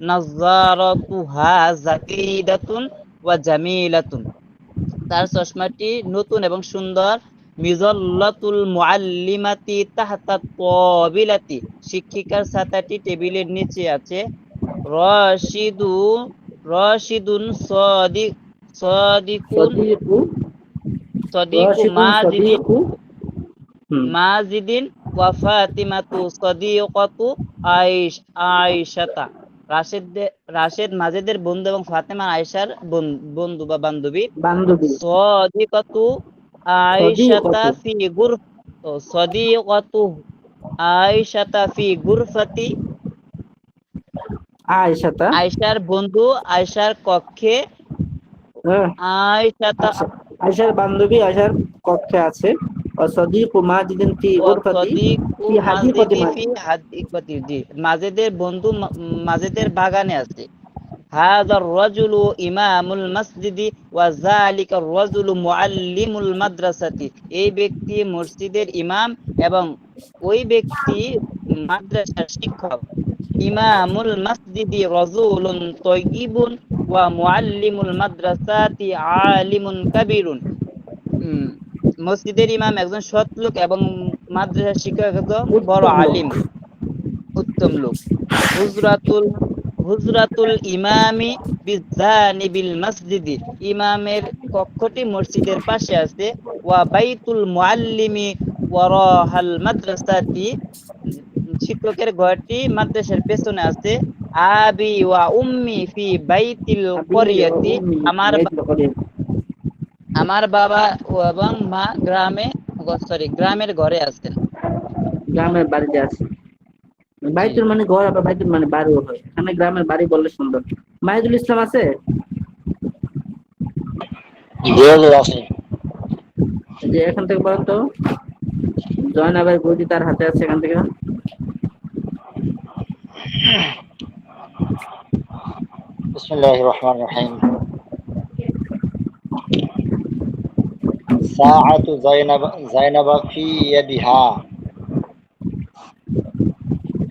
[SPEAKER 5] নাযযারাতুহা জাদীদাতুন ওয়া জামিলাতুন। তার চশমাটি নতুন এবং সুন্দর। মিজাল্লাতুল মুআল্লিমাতি তাহতা তাবিলাতি। শিক্ষিকার ছাতাটি টেবিলের নিচে আছে। রাশিদু রাশিদুন সাদিকুন
[SPEAKER 3] সদিকু।
[SPEAKER 5] সাদিকু
[SPEAKER 3] রাশিদুন
[SPEAKER 5] মাজিদিন
[SPEAKER 3] সদিকু।
[SPEAKER 5] মাজিদিন ওয়া ফাতিমাতু সাদিকাতু আয়েশাতা। রাশেদ মাজেদের বন্ধু এবং ফাতেমা আয়েশার বন্ধু বা বান্ধবী।
[SPEAKER 3] বান্ধবী।
[SPEAKER 5] সাদিকাতু আয়েশাতা
[SPEAKER 3] সদিকতু।
[SPEAKER 5] ফি গুর ও সাদিকাতু আয়েশাতা ফি গুরফাতি।
[SPEAKER 3] আয়েশাতা।
[SPEAKER 5] আয়েশার বন্ধু আয়েশার কক্ষে।
[SPEAKER 3] হ্যাঁ,
[SPEAKER 5] আয়েশাতা
[SPEAKER 3] আচ্ছা। আয়েশার বান্ধবী আয়েশার কক্ষে আছে। ও সদিকু মাজিদিন ফি
[SPEAKER 5] ওয়া
[SPEAKER 3] গুরফাতি
[SPEAKER 5] সাদিকু
[SPEAKER 3] ফি হাদিকাতি
[SPEAKER 5] মাসজিদি ফি
[SPEAKER 3] মাজিদ।
[SPEAKER 5] হাদিকাতি। জি, মাজেদের বন্ধু মাজেদের বাগানে আছে। হাযার রাজুলু ইমামুল মসজিদি ওয়া যালিকার রাজুলু মুআল্লিমুল মাদ্রাসাতি। এই ব্যক্তি মসজিদের ইমাম এবং ওই ব্যক্তি মাদ্রাসার শিক্ষক। ইমামুল মসজিদি রাজুলুন তাইয়িবুন ওয়া মুআল্লিমুল মাদ্রাসাতি আলিমুন কাবীরুন। মসজিদের ইমাম একজন সৎ লোক এবং মাদ্রাসার শিক্ষক একজন বড়
[SPEAKER 3] উত্তম লোক।
[SPEAKER 5] আলিম, উত্তম লোক। হুজরাতুল হুজরাতুল ইমামি বিজানিবিল মসজিদি। ইমামের কক্ষটি মসজিদের পাশে আছে। ওয়া বাইতুল মুআল্লিমি ওয়ারাহাল মাদ্রাসাতি। শিক্ষকের ঘরটি মাদ্রাসার পেছনে আছে। আবি ওয়া উম্মি ফি বাইতিল
[SPEAKER 3] আবি ও
[SPEAKER 5] করিয়াতি।
[SPEAKER 3] উম্মি
[SPEAKER 5] আমার
[SPEAKER 3] বাইতুল করিম।
[SPEAKER 5] আমার বাবা এবং মা গ্রামের ঘরে আছেন।
[SPEAKER 3] গ্রামের বাড়িতে আছে।
[SPEAKER 5] জি,
[SPEAKER 3] বাইতুল মানে ঘর, আবার বাইতুল মানে বাড়িও হয়। এখানে গ্রামের বাড়ি বললে সুন্দর। মাহিদুল ইসলাম আছে?
[SPEAKER 6] জি হুজুর আছে।
[SPEAKER 3] এই যে এখান থেকে বলেন তো, জয়নাবের বইটি তার হাতে আছে, এখান থেকে।
[SPEAKER 6] বিসমিল্লাহির রহমানির রহিম। সাআতু জাইনাবা ফি ইয়াদিহা।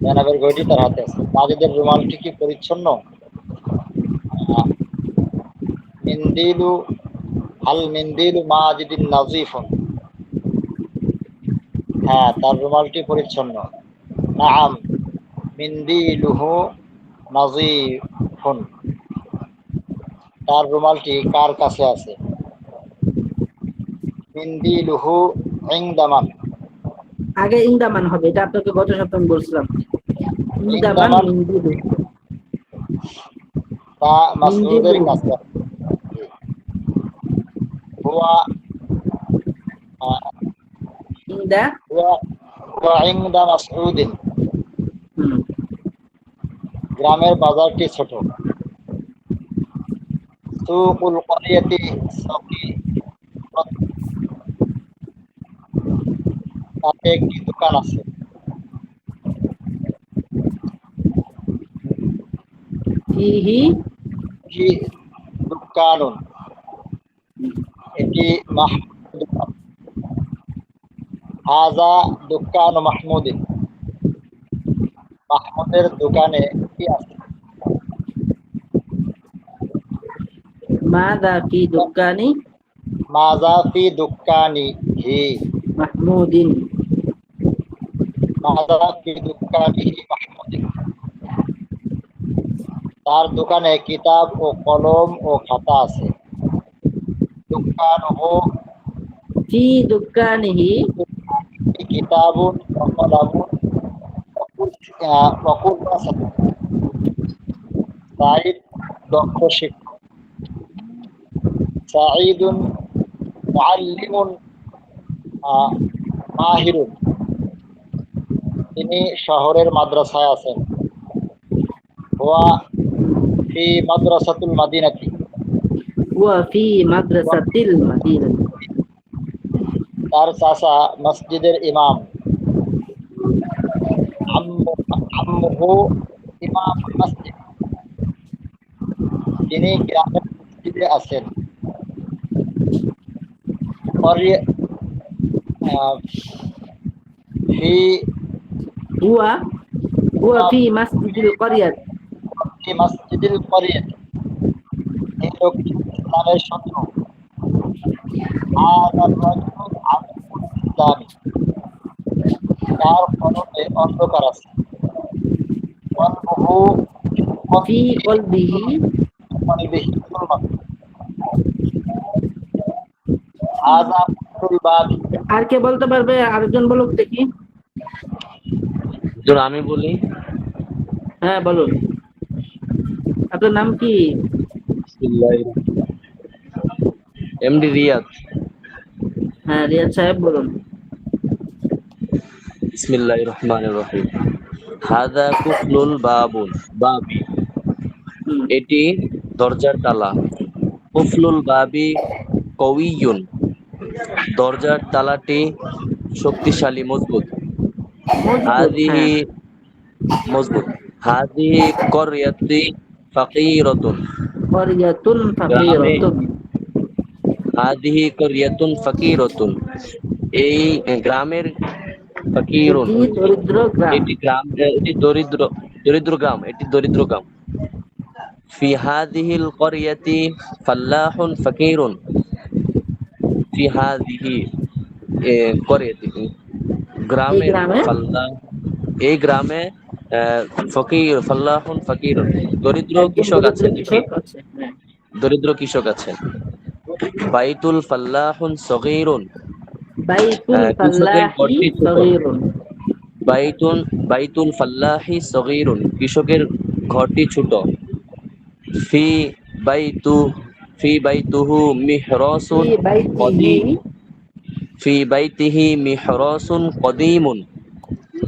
[SPEAKER 6] জাইনাবের ঘড়িটি তার হাতে আছে। মাজিদের রুমালটি কি পরিচ্ছন্ন? আহ, মিন্দিলু মিন্দিলু মাজিদিন নাজিফুন। হ্যাঁ, তার রুমালটি পরিচ্ছন্ন। নাআম মিন্দিলুহু নাজিফুন। তার রুমালটি কার কাছে আছে? মিন্দিলুহু ইনদামান।
[SPEAKER 3] আগে ইন্দামান হবে, এটা আপনাকে গত সপ্তাহে আমি বলছিলাম। ইন্দামান
[SPEAKER 6] ইনদামান
[SPEAKER 3] মিন্দিলু।
[SPEAKER 6] তা মাসউদের
[SPEAKER 3] মিন্দিলু
[SPEAKER 6] কাছে আছে। হুয়া আহ,
[SPEAKER 3] ইন্দা।
[SPEAKER 6] হুয়া হুয়া ইনদা মাসউদিন।
[SPEAKER 3] হুম।
[SPEAKER 6] গ্রামের বাজারটি ছোট। সুকুল করিয়াতি সগীরাত। তাতে একটি দোকান আছে।
[SPEAKER 3] ফিহি।
[SPEAKER 6] কি দোকানুন। এটি মাহমুদের দোকান। হাজা দোকান মাহমুদিন। মাহমুদের দোকানে কি আছে?
[SPEAKER 3] মাযা ফি দুকানি
[SPEAKER 6] মাজা ফি দোকানি হি।
[SPEAKER 3] মাহমুদিন।
[SPEAKER 6] মাজা ফি দোকানি মাহমুদিন। তার দোকানে কিতাব ও কলম ও খাতা আছে। দোকান ও
[SPEAKER 3] ফি দুকানিহি
[SPEAKER 6] কিতাবুন ও কলামুন ওকুররাসাতুন। সাঈদ দক্ষ শিক্ষক। সাঈদুন মুআল্লিমুন মাহিরুন। তিনি শহরের মাদ্রাসায় আছেন। হুয়া ফি মাদ্রাসাতুল মাদিনাতি।
[SPEAKER 3] ওয়া ফি মাদ্রাসাতিল মাদিনাতি।
[SPEAKER 6] তার চাচা মসজিদের ইমাম। আম্মুহু ইমামুল মসজিদ। তিনি গ্রামের মসজিদে আছেন। করি- আহ, ফি
[SPEAKER 3] হুয়া হুয়া ফি মাসজিদিল করিয়াত।
[SPEAKER 6] ফি মসজিদিল করিয়াত। এই লোকটি ইসলামের শত্রু। হাযার রাজুলু আদুউল ইসলামি। তার কলবে অন্ধকার আছে। কলবুহু
[SPEAKER 3] ফি কলবিহি।
[SPEAKER 6] কলবিহি যুলমাত। হাযা ফাতুল বাবি।
[SPEAKER 3] আর কে বলতে পারবে? আরেকজন বলুক দেখি।
[SPEAKER 4] হুজুর আমি বলি।
[SPEAKER 3] হ্যাঁ বলুন, আপনার নাম কি?
[SPEAKER 4] এমডি রিয়াদ।
[SPEAKER 3] হ্যাঁ রিয়াদ সাহেব বলুন।
[SPEAKER 4] বিসমিল্লাহির রহমানির রহিম। হাদা কুফলুল বাবি।
[SPEAKER 3] হুম।
[SPEAKER 4] এটি দরজার তালা। কুফলুল বাবি কওয়িয়ুন। দরজার তালাটি শক্তিশালী, মজবুত।
[SPEAKER 3] মজবুত,
[SPEAKER 4] হাদিহি
[SPEAKER 3] হ্যাঁ।
[SPEAKER 4] মজবুত। হাদিহি করিয়াতি ফাকিরাতুন।
[SPEAKER 3] করিয়াতুন
[SPEAKER 4] গ্রামে
[SPEAKER 3] ফাকিরাতুন।
[SPEAKER 4] হাদিহি করিয়াতুন ফাকিরাতুন। এই গ্রামের ফাকিরুন।
[SPEAKER 3] এটি দরিদ্র গ্রাম।
[SPEAKER 4] এটি গ্রাম, এটি দরিদ্র দরিদ্র গ্রাম, এটি দরিদ্র গ্রাম। ফি হাদিহিল করিয়াতি ফাল্লাহুন ফাকিরুন। ফি হাদিহি করিয়াতি
[SPEAKER 3] এই
[SPEAKER 4] গ্রামের
[SPEAKER 3] গ্রামে
[SPEAKER 4] ফাল্লাহ, এই গ্রামে ফাল্লাহুন ফাকিরুন, দরিদ্র
[SPEAKER 3] একজন
[SPEAKER 4] কৃষক
[SPEAKER 3] দরিদ্র
[SPEAKER 4] আছেন।
[SPEAKER 3] কৃষক আছে, হ্যাঁ।
[SPEAKER 4] দরিদ্র কৃষক আছেন। বাইতুল ফাল্লাহুন সগীরুন।
[SPEAKER 3] বাইতুল
[SPEAKER 4] কৃষকের
[SPEAKER 3] ফাল্লাহি
[SPEAKER 4] ঘরটি ছোট।
[SPEAKER 3] সগীরুন।
[SPEAKER 4] বাইতুল ফাল্লাহি সগীরুন, কৃষকের ঘরটি ছোট। ফি বাইতু ফি বাইতুহু
[SPEAKER 3] ফি
[SPEAKER 4] মিহরাসুন
[SPEAKER 3] বাইতিহি।
[SPEAKER 4] কদীম। ফি বাইতিহি মিহরাসুন কদীমুন।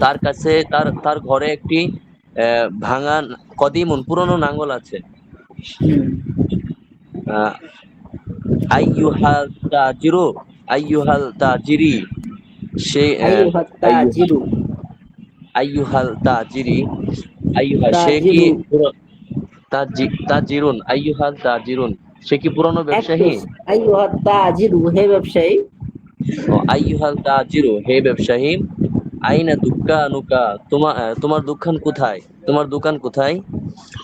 [SPEAKER 4] তার কাছে তার তার ঘরে একটি ভাঙা কদীমুন, পুরনো নাঙ্গল আছে।
[SPEAKER 3] হুম।
[SPEAKER 4] আহ, আইয়ুহাল তাজিরু আইয়ুহাল তাজিরি। সে
[SPEAKER 3] আইয়ুহাত তাজিরু।
[SPEAKER 4] আইয়ুহাল তাজিরি আইয়ুহা সে কি
[SPEAKER 3] তাজিরু।
[SPEAKER 4] তাজিরুন আইয়ুহাল তাজিরুন সে কি পুরনো
[SPEAKER 3] একটু,
[SPEAKER 4] ব্যবসায়ী?
[SPEAKER 3] আইয়ুহা তাজিরু হে ব্যবসায়ী।
[SPEAKER 4] ও আইয়ুহাল তাজিরু হে ব্যবসায়ী। আইনা দুক্কানুকা তোমার দোকান কোথায়? তোমার দোকান কোথায়?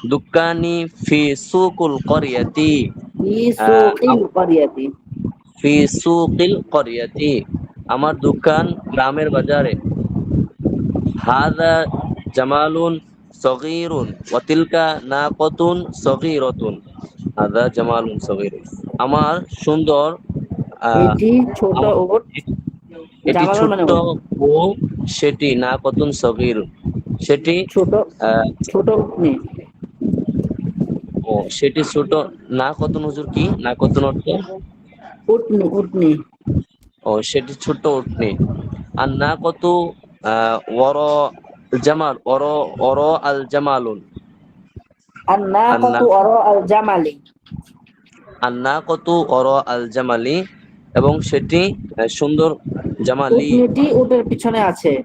[SPEAKER 4] দুক্কানি ফি সুকুল করিয়াতি।
[SPEAKER 3] ফি সুকিল ক্বরিয়াতি।
[SPEAKER 4] ফি সুকিল করিয়াতি আমার দোকান গ্রামের বাজারে। হাদা জামালুন সগীরুন ওয়া তিলকা নাকাতুন সগীরাতুন। হাদা জামালুন সগীরুন আমার সুন্দর আহ,
[SPEAKER 3] এটি ছোট
[SPEAKER 4] আমার
[SPEAKER 3] ওট।
[SPEAKER 4] এটি
[SPEAKER 3] জামালুন মানে
[SPEAKER 4] ছোট্ট
[SPEAKER 3] ওট।
[SPEAKER 4] ও সেটি নাকাতুন সগীরুন সেটি
[SPEAKER 3] ছোট,
[SPEAKER 4] আহ,
[SPEAKER 3] ছোট উটনি।
[SPEAKER 4] ও সেটি ছোট। নাকাতুন হুজুর কি নাকাতুন অর্থ?
[SPEAKER 3] উটনি, উটনি।
[SPEAKER 4] ও সেটি ছোট্ট উটনি। আর না কত ওর জামাল ওর আল জামালুন।
[SPEAKER 3] আর না
[SPEAKER 4] আর না
[SPEAKER 3] কত অর আল জামালি।
[SPEAKER 4] আর না কত ওর আল জামালি এবং সেটি সুন্দর। জামালি
[SPEAKER 3] উটনিটি উটের পিছনে আছে।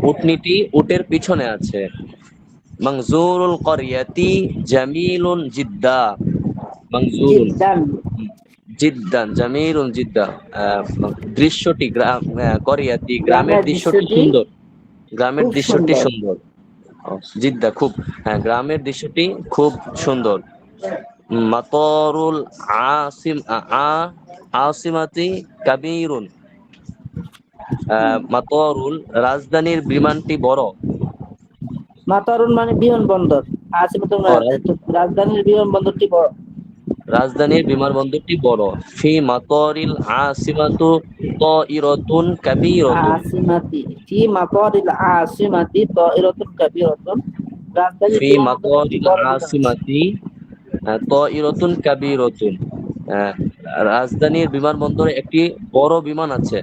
[SPEAKER 4] উটনিটি উটের পিছনে আছে। মানজুরুল করিয়াতি জামিলুন জিদ্দা। মানজুরুন
[SPEAKER 3] জিদ্দান।
[SPEAKER 4] জিদ্দান জামিলুন জিদ্দা দৃশ্যটি করিয়াতি গ্রামের
[SPEAKER 3] গ্রামের
[SPEAKER 4] দৃশ্যটি
[SPEAKER 3] দৃশ্যটি
[SPEAKER 4] সুন্দর। গ্রামের
[SPEAKER 3] খুব
[SPEAKER 4] দৃশ্যটি
[SPEAKER 3] সুন্দর।
[SPEAKER 4] সুন্দর। ও, জিদ্দা খুব। হ্যাঁ গ্রামের দৃশ্যটি খুব সুন্দর। মাতরুল আসিমাতি কাবীরুন মাতরুল রাজধানীর বিমানটি বড়।
[SPEAKER 3] মাতারুন মানে বিমানবন্দর। আসিমাতুল
[SPEAKER 4] ও,
[SPEAKER 3] রাজধানীর বিমানবন্দরটি বড়।
[SPEAKER 4] রাজধানীর বিমানবন্দরটি বড়। ফি মাতরিল আসিমাতু তাইরাতুন কাবীরাতুন।
[SPEAKER 3] আসিমাতি ফি মাতারিল আসিমাতি তাইরাতুন কাবীরাতুন। রাজধানীর
[SPEAKER 4] ফি
[SPEAKER 3] বিমানবন্দরে একটি
[SPEAKER 4] মাতরিল
[SPEAKER 3] বড় বিমান আছে।
[SPEAKER 4] আসিমাতি তাইরাতুন কাবীরাতুন আহ, রাজধানীর বিমানবন্দরে একটি বড় বিমান আছে।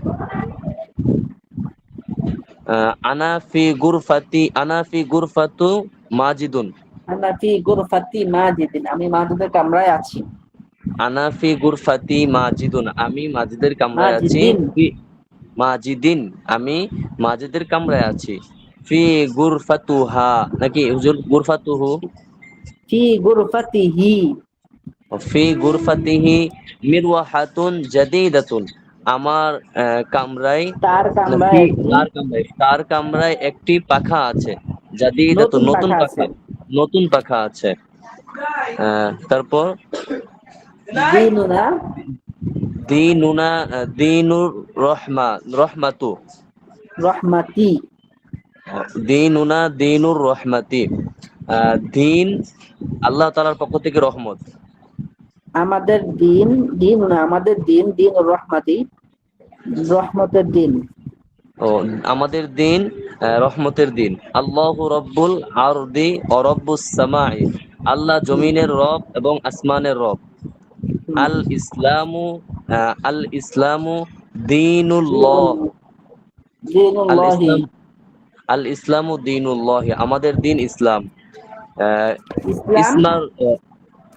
[SPEAKER 4] আনা ফি গুরফাতু মাজিদুন।
[SPEAKER 3] আনা ফি গুরফাতি মাজিদিন, আমি মাজিদের কামরায় আছি।
[SPEAKER 4] আনা ফি গুরফাতি মাজিদুন আমি মাজিদের কামরায় আছি।
[SPEAKER 3] মাজিদিন।
[SPEAKER 4] ফি মাজিদিন আমি মাজিদের কামরায় আছি। ফি গুরফাতুহা নাকি হুজুর গুরফাতুহু?
[SPEAKER 3] ফি গুরফাতিহি।
[SPEAKER 4] ফি গুরফাতিহি মিরওয়াহাতুন জাদীদাতুন আমার কামরায়
[SPEAKER 3] তার
[SPEAKER 4] না,
[SPEAKER 3] কামরায়
[SPEAKER 4] ফি
[SPEAKER 3] একটি
[SPEAKER 4] তার কামরায় একটি পাখা আছে। জাদীদাতুন
[SPEAKER 3] নতুন
[SPEAKER 4] নতুন
[SPEAKER 3] পাখা আছে।
[SPEAKER 4] পাখা। নতুন পাখা আছে। তারপর
[SPEAKER 3] দিনুনা
[SPEAKER 4] দিনুনা দিনুর রহমাতু।
[SPEAKER 3] রহমাতি।
[SPEAKER 4] দিনুনা দিনুর রহমাতি দিন আল্লাহ তাআলার পক্ষ থেকে রহমত।
[SPEAKER 3] আমাদের দিন, দিনুনা আমাদের দিন, দিন রহমাতি রহমতের দিন।
[SPEAKER 4] ও আমাদের দিন রহমতের দিন। আল্লাহু রব্বুল আরদি ও রব্বুস সামাই আল্লাহ জমিনের রব এবং আসমানের রব।
[SPEAKER 3] হুম।
[SPEAKER 4] আল ইসলামু দিনুল্লাহ। আল
[SPEAKER 3] দিনুল্লাহি।
[SPEAKER 4] ইসলাম আল ইসলামু দিনুল্লাহ আমাদের দিন ইসলাম। আহ,
[SPEAKER 3] ইসলাম।
[SPEAKER 4] ইসমার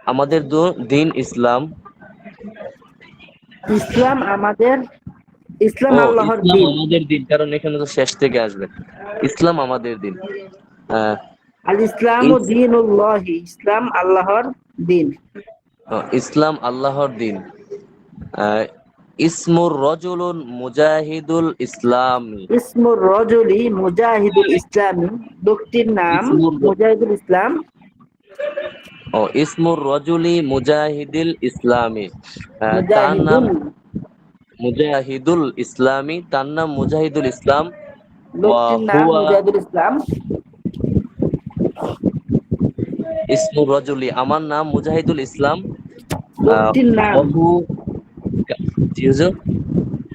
[SPEAKER 4] আমাদের দিন ইসলাম।
[SPEAKER 3] ইসলাম আমাদের, ইসলাম
[SPEAKER 4] ও
[SPEAKER 3] আল্লাহর
[SPEAKER 4] ইসলাম
[SPEAKER 3] দিন।
[SPEAKER 4] আমাদের দিন কারণ এখানে তো শেষ থেকে আসবে। ইসলাম আমাদের দিন। আহ,
[SPEAKER 3] আল ইসলাম ও
[SPEAKER 4] ইস-
[SPEAKER 3] দিনুল্লাহি, ইসলাম আল্লাহর দিন।
[SPEAKER 4] ইসলাম আল্লাহর দিন। আহ, ইসমুর রজুলুন মুজাহিদুল ইসলামী।
[SPEAKER 3] ইসমুর রজুলি মুজাহিদুল ইসলামী, লোকটির নাম
[SPEAKER 4] ইসমুর
[SPEAKER 3] মুজাহিদুল ইসলাম।
[SPEAKER 4] ইসমুর রজুলি মুজাহিদুল ইসলামী তার নাম
[SPEAKER 3] মুজাহিদুল,
[SPEAKER 4] মুজাহিদুল ইসলামী তার নাম মুজাহিদুল ইসলাম। ওয়া
[SPEAKER 3] লোকটির নাম
[SPEAKER 4] হুয়া
[SPEAKER 3] মুজাহিদুল ইসলাম।
[SPEAKER 4] ইসমুর রজুলি আমার নাম মুজাহিদুল ইসলাম।
[SPEAKER 3] লোকটির নাম,
[SPEAKER 4] ওহু জি হুজুর।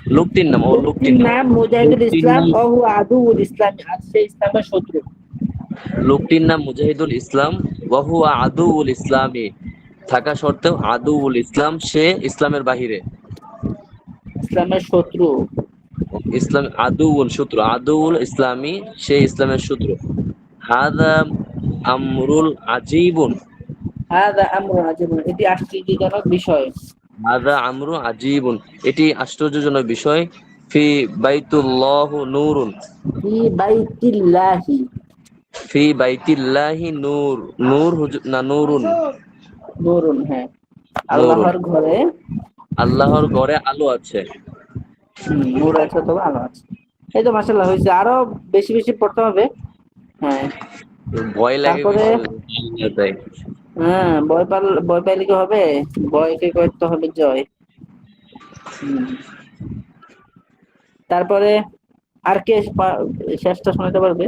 [SPEAKER 4] লোকটির নাম
[SPEAKER 3] লোকটির
[SPEAKER 4] লোকটির নাম
[SPEAKER 3] নাম মুজাহিদুল
[SPEAKER 4] লোকটির
[SPEAKER 3] ইসলাম।
[SPEAKER 4] নাম
[SPEAKER 3] অহু আদুউল ইসলাম, আর সে ইসলামের শত্রু।
[SPEAKER 4] লোকটির নাম মুজাহিদুল ইসলাম। ওয়াহু আদুউল ইসলামী থাকা সত্ত্বেও আদুউল ইসলাম সে ইসলামের বাহিরে।
[SPEAKER 3] ইসলামের শত্রু।
[SPEAKER 4] ইসলাম আদুউল শত্রু আদুউল ইসলামী সে ইসলামের শত্রু। হাদা আমরুল আজিবুন
[SPEAKER 3] হাদা আমরুন আজীবুন, এটি আশ্চর্যজনক বিষয়।
[SPEAKER 4] হাদা আমরু আজিবুন এটি আশ্চর্যজনক বিষয়। ফি বাইতুল্লাহ নূরুন
[SPEAKER 3] ফি বাইতিল্লাহি,
[SPEAKER 4] ফি বাইতিল্লাহি নূর, নূর না নুরুন?
[SPEAKER 3] নুরুন, হ্যাঁ।
[SPEAKER 4] নুরুন,
[SPEAKER 3] আল্লাহর ঘরে
[SPEAKER 4] আল্লাহর ঘরে আলো আছে।
[SPEAKER 3] নূর আছে অথবা আলো আছে। এই তো মাশাআল্লাহ হয়েছে, আরো বেশি বেশি পড়তে হবে। হ্যাঁ,
[SPEAKER 4] ভয় লাগে
[SPEAKER 3] তারপরে
[SPEAKER 4] বেশি তাই।
[SPEAKER 3] হ্যাঁ, ভয় পাইলে কি হবে? ভয়কে করতে হবে জয়। হুম। তারপরে আর কে শেষটা শোনাতে পারবে?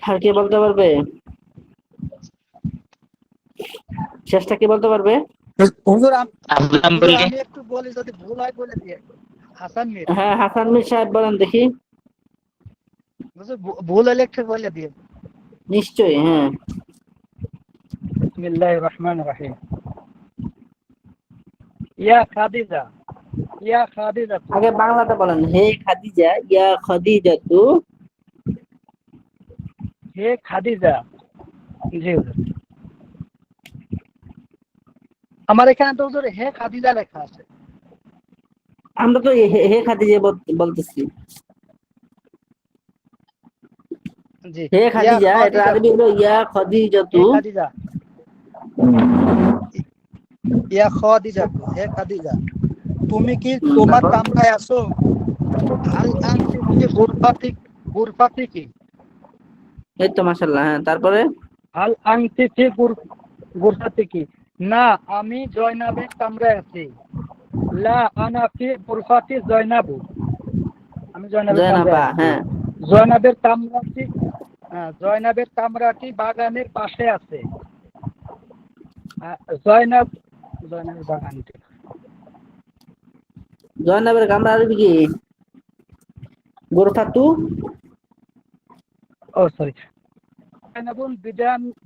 [SPEAKER 3] আর কে বলতে পারবে? শেষটা কে বলতে পারবে?
[SPEAKER 2] হুজুর
[SPEAKER 5] আসলাম
[SPEAKER 2] হুজুর,
[SPEAKER 5] বলি।
[SPEAKER 2] আমি একটু বলি, যদি ভুল হয় বলে দিয়ে। হাসান মির,
[SPEAKER 3] হ্যাঁ, হাসান মীর সাহেব বলেন দেখি।
[SPEAKER 2] হুজুর ভুল হলে একটু বলে দিয়ে।
[SPEAKER 3] নিশ্চয়ই, হ্যাঁ।
[SPEAKER 2] বিসমিল্লাহির রহমানির রহিম। ইয়া খাদিজা, ইয়া খাদিজা,
[SPEAKER 3] আগে বাংলাটা বলেন। হে খাদিজা, ইয়া খাদিজা তু।
[SPEAKER 2] হে খাদিজা। জি হুজুর, আমার এখানে তো হুজুর হে খাদিজা লেখা আছে।
[SPEAKER 3] আমরা তো হে হে খাদিজা বলতেছি।
[SPEAKER 2] জি,
[SPEAKER 3] হে
[SPEAKER 2] ইয়া
[SPEAKER 3] খাদিজা, এটা
[SPEAKER 2] খাদিজা
[SPEAKER 3] আরবি
[SPEAKER 2] তু,
[SPEAKER 3] হলো ইয়া খাদিজা
[SPEAKER 2] হে
[SPEAKER 3] তু।
[SPEAKER 2] খাদিজা, ইয়া খাদিজা তু, হে খাদিজা, তুমি কি তোমার
[SPEAKER 3] তারপর
[SPEAKER 2] কামরায় আছো? হাল আনতি ফি গুরফাতিক, গুরফাতি কি?
[SPEAKER 3] এই তো মাশাআল্লাহ, হ্যাঁ। তারপরে
[SPEAKER 2] হাল আনতি ফি গুরফাতি কি? না, আমি জয়নাবের কামরায় আছি। লা আনা ফি গুরফাতি জয়নাবু, আমি জয়নাবের কামরায়
[SPEAKER 3] জয়নাবা,
[SPEAKER 2] আছি।
[SPEAKER 3] হ্যাঁ।
[SPEAKER 2] জয়নাবের কামরাটি, হ্যাঁ, জয়নাবের কামরাটি বাগানের পাশে আছে। জয়নাব, জয়নাবের বাগানটি,
[SPEAKER 3] জয়নাবের কামরা আরবি কি? গোরফাতু।
[SPEAKER 2] ও সরি, জয়নাবুন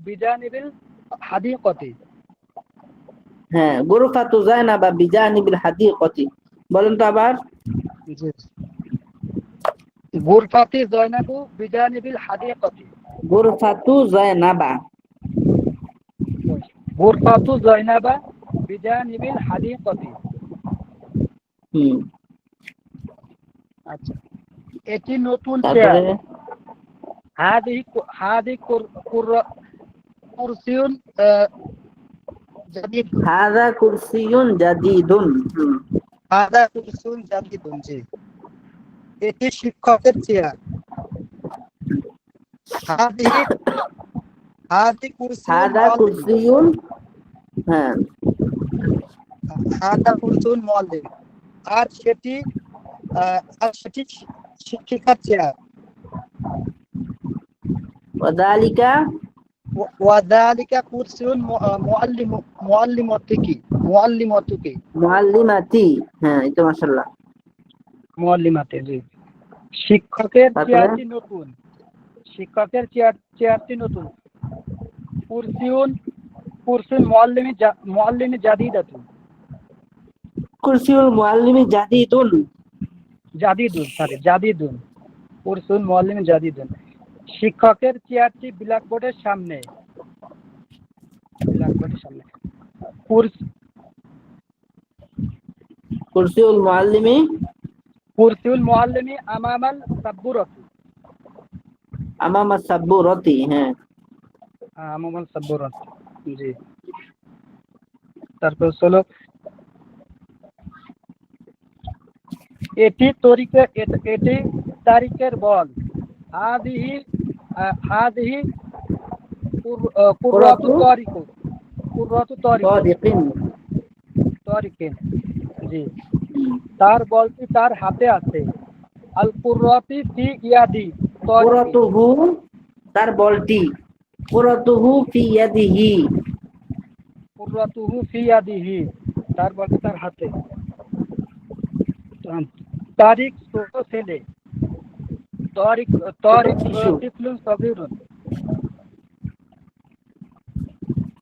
[SPEAKER 2] বিজানিবিল হাদিকতি।
[SPEAKER 3] হ্যাঁ, গোরফাতু জায়নাবা বিজানিবিল হাদিকতি। বলেন তো আবার।
[SPEAKER 2] জি, গুরফাতি জয়নাবু বিজানিবিল হাদিকতি।
[SPEAKER 3] গোরফাতু জায়নাবা।
[SPEAKER 2] গুরফাতু জয়নাবা বিজানিবিল হাদিকতি।
[SPEAKER 3] হুম।
[SPEAKER 2] আচ্ছা, এটি নতুন
[SPEAKER 3] তারপরে
[SPEAKER 2] চেয়ার। হাদি হাদি কুরসিউন জাদিদ।
[SPEAKER 3] হাযা কুরসিয়ুন জাদীদুন। হুম।
[SPEAKER 2] হাদা কুরসিউন জাদিদুন। জি, এটি শিক্ষকের চেয়ার। হাদি হাদি কুরসিউন
[SPEAKER 3] হাযা
[SPEAKER 2] মুআল্লিম।
[SPEAKER 3] কুরসিয়ুন, হ্যাঁ।
[SPEAKER 2] হাদা কুরসিউন মুআল্লিম। আর সেটি শিক্ষিকার চেয়ার।
[SPEAKER 3] ওয়াযালিকা
[SPEAKER 2] ওয়াযালিকা কুরসিউন মুআল্লিমাতিকি, মুআল্লিমাতুকি,
[SPEAKER 3] মুআল্লিমাতি। হ্যাঁ, এই তো মাশাআল্লাহ।
[SPEAKER 2] মুআল্লিমাতে। জি, শিক্ষকের
[SPEAKER 3] তারপরে
[SPEAKER 2] চেয়ারটি নতুন। শিক্ষকের চেয়ারটি নতুন। কুরসিউন কুরসিউন মুআল্লিমি জাদিদাতুন।
[SPEAKER 3] কুরসিউল মুআল্লিমি জাদীদুন।
[SPEAKER 2] জাদিদুন, সরি, জাদিদুন। কুরসিউন মুআল্লিমি জাদিদুন। শিক্ষকের চেয়ারটি ব্ল্যাকবোর্ডের সামনে। ব্ল্যাকবোর্ডের সামনে।
[SPEAKER 3] কুরসিউল মুআল্লিমি
[SPEAKER 2] কুরসিউল মুআল্লিমি আমামাল সাব্বুরাতি।
[SPEAKER 3] আমামা সাব্বুরাতি, হ্যাঁ।
[SPEAKER 2] আমামাল সাব্বুরাতি। জি, তারপর চলো, এটি তারিখের বল। হাদিহি হাদিহি কুররাতু
[SPEAKER 3] কুরাতু
[SPEAKER 2] তারিকু, কুররাতু তারিকু,
[SPEAKER 3] তারিকিন।
[SPEAKER 2] তারিকিন। জি, তার বলটি তার হাতে আছে। আল কুররাতি ফি ইয়াদি তারিকিন।
[SPEAKER 3] কুরাতুহু, তার বলটি। কুরাতুহু ফি ইয়াদিহি।
[SPEAKER 2] কুররাতুহু ফি ইয়াদিহি, তার বলটি তার হাতে। তারিক ছোট ছেলে। তারিক
[SPEAKER 3] ছোট
[SPEAKER 2] তারিক
[SPEAKER 3] শিশু।
[SPEAKER 2] তিফলুন সগীরুন।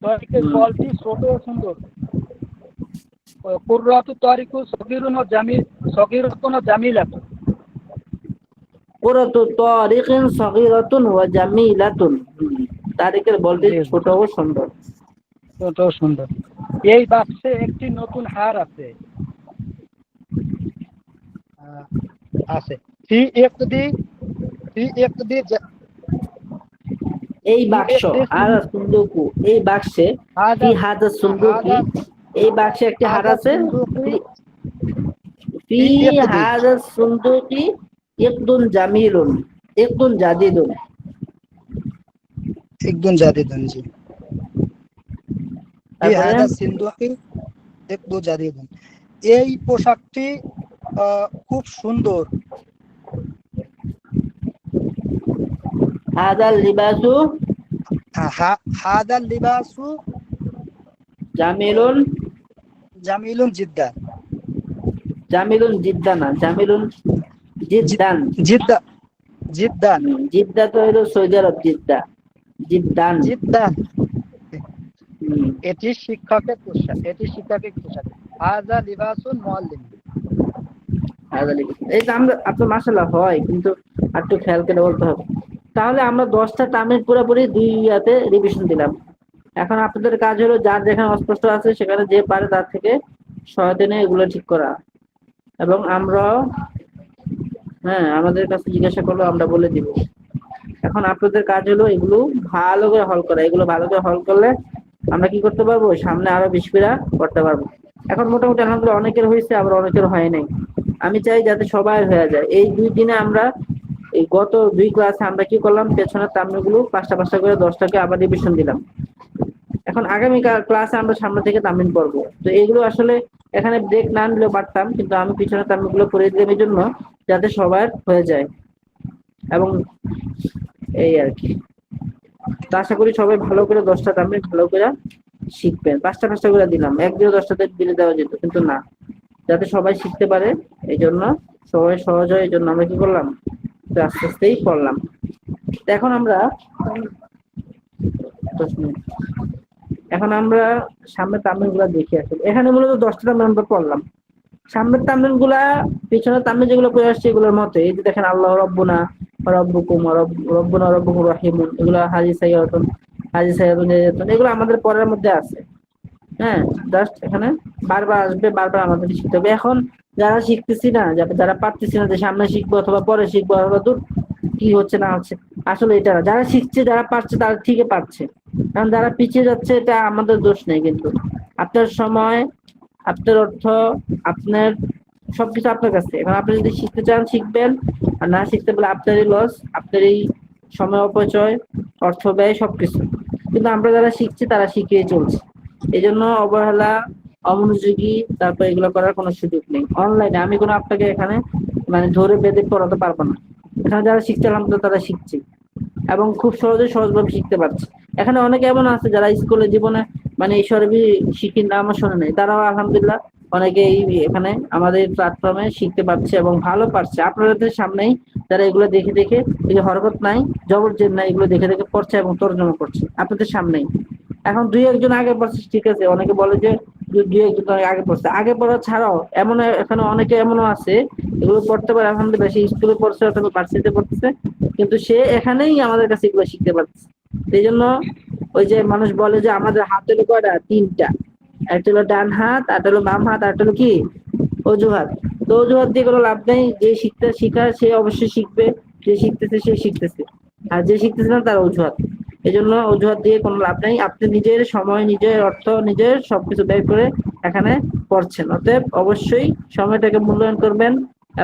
[SPEAKER 2] তারিকের
[SPEAKER 3] হুম।
[SPEAKER 2] বলটি ছোট ও সুন্দর। কুররাতু তারিকু সগীরুন ও সগীরাতুন ও জামিলাতুন।
[SPEAKER 3] কুরাতু তারিকিন সগীরাতুন ওয়া জামিলাতুন। তারিকের বলটি
[SPEAKER 2] জি,
[SPEAKER 3] ছোট ও সুন্দর।
[SPEAKER 2] ছোট ও সুন্দর। এই বাক্সে একটি নতুন হার আছে। আছে। ফি ইকদি ফি ইকদি
[SPEAKER 3] এই বাক্স আর সুন্দুকু, এই বাক্সে ফি হাদা সুন্দুকি, এই বাক্সে একটি হার আছে। ফি হাদা সুন্দুকি ইকদুন জামিলুন ইকদুন জাদিদুন।
[SPEAKER 2] একদম জাদিদুন, জি। ফি
[SPEAKER 3] তারপরে
[SPEAKER 2] হাদা সিন্দুকি একদম জাদিদুন, এই পোশাকটি খুব সুন্দর।
[SPEAKER 3] হাদাল লিবাসু
[SPEAKER 2] হাদাল লিবাসু
[SPEAKER 3] জামিলুন
[SPEAKER 2] জামিলুন জিদ্দান।
[SPEAKER 3] জামিলুন জিদ্দান না, জামিলুন জিদ্দান।
[SPEAKER 2] জিদ্দান
[SPEAKER 3] জিদ্দা তো হলো সৌদি আরব, জিদ্দা, জিদ্দান।
[SPEAKER 2] জিদ্দান।
[SPEAKER 3] হুম।
[SPEAKER 2] এটি শিক্ষকের পোশাক। হাদা লিবাসুন মুআল্লিম।
[SPEAKER 3] হাদাল লিবাস, এই তো আমরা আপনার মাশাআল্লাহ হয়, কিন্তু একটু খেয়াল করে বলতে হবে। তাহলে আমরা 10টা তামিল পুরোপুরি 2 ইয়াতে রিভিশন দিলাম। এখন আপনাদের কাজ হলো যার যেখানে অস্পষ্ট আছে সেখানে যে পারে তার থেকে সহায়তা নিয়ে এগুলো ঠিক করা, এবং আমরা হ্যাঁ আমাদের কাছে জিজ্ঞাসা করলো আমরা বলে দিব। এখন আপনাদের কাজ হলো এগুলো ভালো করে হল করা। এগুলো ভালো করে হল করলে আমরা কি করতে পারবো, সামনে আরো বেশি করে করতে পারবো। এখন মোটামুটি আলহামদুলিল্লাহ অনেকের হয়েছে, আবার অনেকের হয় নাই। আমি চাই যাতে সবাই হয়ে যায়। এই 2 দিনে আমরা এই গত 2 ক্লাসে আমরা কি করলাম, পেছনের তামিলগুলো 5টা 5টা করে 10টাকে আবার রিভিশন দিলাম। এখন আগামী ক্লাসে আমরা সামনে থেকে তামিল পড়বো। তো এগুলো আসলে এখানে ব্রেক না নিলেও পারতাম, কিন্তু আমি পিছনে তামিলগুলো পড়ে দিলাম এই জন্য যাতে সবার হয়ে যায়, এবং এই আর কি। তো আশা করি সবাই ভালো করে 10টা তামিল ভালো করে শিখবেন। 5টা 5টা করে দিলাম, এক দিয়ে 10টাতে দিলে দেওয়া যেত, কিন্তু না, যাতে সবাই শিখতে পারে এই জন্য, সবাই সহজ হয় এই জন্য আমরা কি করলাম, আস্তে আস্তেই পড়লাম। এখন আমরা 10 মিনিট, এখন আমরা সামনের তামিল গুলা দেখি। আসলে এখানে মূলত 10টা তামিল আমরা পড়লাম। সামনের তামিল গুলা পিছনের তামিল যেগুলো পড়ে আসছে এগুলোর মতো। এই যে দেখেন আল্লাহ রব্বুনা রব্বুকুম রব্বুনা রব্বুকুম রাহিমুন, এগুলো হাজি সাইয়াতুন এগুলো আমাদের পড়ার মধ্যে আছে। হ্যাঁ, জাস্ট এখানে বারবার আসবে, বারবার আমাদের শিখতে হবে। এখন যারা শিখতেছি না, যারা পারতেছি না যে সামনে শিখবো অথবা পরে শিখবো অথবা দূর কি হচ্ছে না হচ্ছে, আসলে এটা না। যারা শিখছে, যারা পারছে তারা ঠিকই পারছে। কারণ যারা পিছিয়ে যাচ্ছে এটা আমাদের দোষ নেই। কিন্তু আপনার সময়, আপনার অর্থ, আপনার সবকিছু আপনার কাছে। এখন আপনি যদি শিখতে চান শিখবেন, আর না শিখতে পারলে আপনারই লস, আপনারই সময় অপচয়, অর্থ ব্যয় সবকিছু। কিন্তু আমরা যারা শিখছি তারা শিখিয়ে চলছে। এই জন্য অবহেলা, অমনোযোগী, তারপর এগুলো করার কোনো সুযোগ নেই। অনলাইনে আমি কোনো আপনাকে এখানে মানে ধরে বেঁধে পড়াতে পারবো না। এখানে যারা শিখতে আলহামদুলিল্লাহ তারা শিখছে এবং খুব সহজভাবে শিখতে পারছে। এখানে অনেকে এমন আছে যারা স্কুলে জীবনে মানে ঈশ্বরবি শিখির নামও শোনে নাই, তারাও আলহামদুলিল্লাহ অনেকেই এখানে আমাদের প্ল্যাটফর্মে শিখতে পারছে এবং ভালো পারছে। আপনাদের সামনেই যারা এগুলো দেখে দেখে, এই যে হরকত নাই, জবরজের নাই, এগুলো দেখে দেখে পড়ছে এবং তর্জমা করছে আপনাদের সামনেই। এখন 2-1 জন আগে পড়ছে ঠিক আছে, অনেকে বলে যে 2-1 জন আগে পড়ছে, আগে পড়া ছাড়াও এমন এখানে অনেকে এমনও আছে এগুলো পড়তে পারে আলহামদুলিল্লাহ, সে স্কুলে পড়ছে অথবা ভার্সিটিতে পড়তেছে, কিন্তু সে এখানেই আমাদের কাছে এগুলো শিখতে পারছে। এই জন্য ওই যে মানুষ বলে যে আমাদের হাত হলো কয়টা, 3টা, একটা হলো ডান হাত, আর হলো বাম হাত, আর হলো কি অজুহাত। তো অজুহাত দিয়ে কোনো লাভ নেই। যে শিখার সে অবশ্যই শিখবে, যে শিখতেছে সে শিখতেছে, আর যে শিখতেছে না তার অজুহাত। এই জন্য অজুহাত দিয়ে কোনো লাভ নেই। আপনি নিজের সময়, নিজের অর্থ, নিজের সবকিছু ব্যয় করে এখানে পড়ছেন, অতএব অবশ্যই সময়টাকে মূল্যায়ন করবেন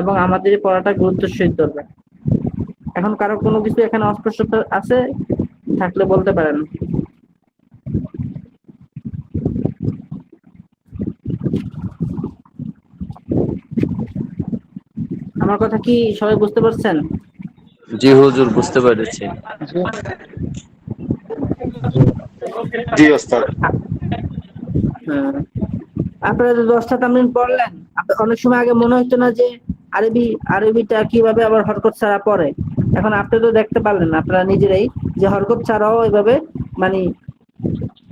[SPEAKER 3] এবং আমাদের এই পড়াটা গুরুত্বের সহিত ধরবেন। এখন কারো কোনো কিছু এখানে অস্পষ্টতা আছে থাকলে বলতে পারেন। আমার কথা কি সবাই বুঝতে পারছেন?
[SPEAKER 4] জি হুজুর, বুঝতে পেরেছি।
[SPEAKER 6] জি ওস্তাদ।
[SPEAKER 3] হ্যাঁ, আপনারা যে 10টা তামরিন পড়লেন, অনেক সময় আগে মনে হতো না যে আরবিটা কিভাবে আবার হরকত ছাড়া পড়ে। এখন আপনি তো দেখতে পারলেন আপনারা নিজেরাই যে হরকত ছাড়াও এভাবে মানে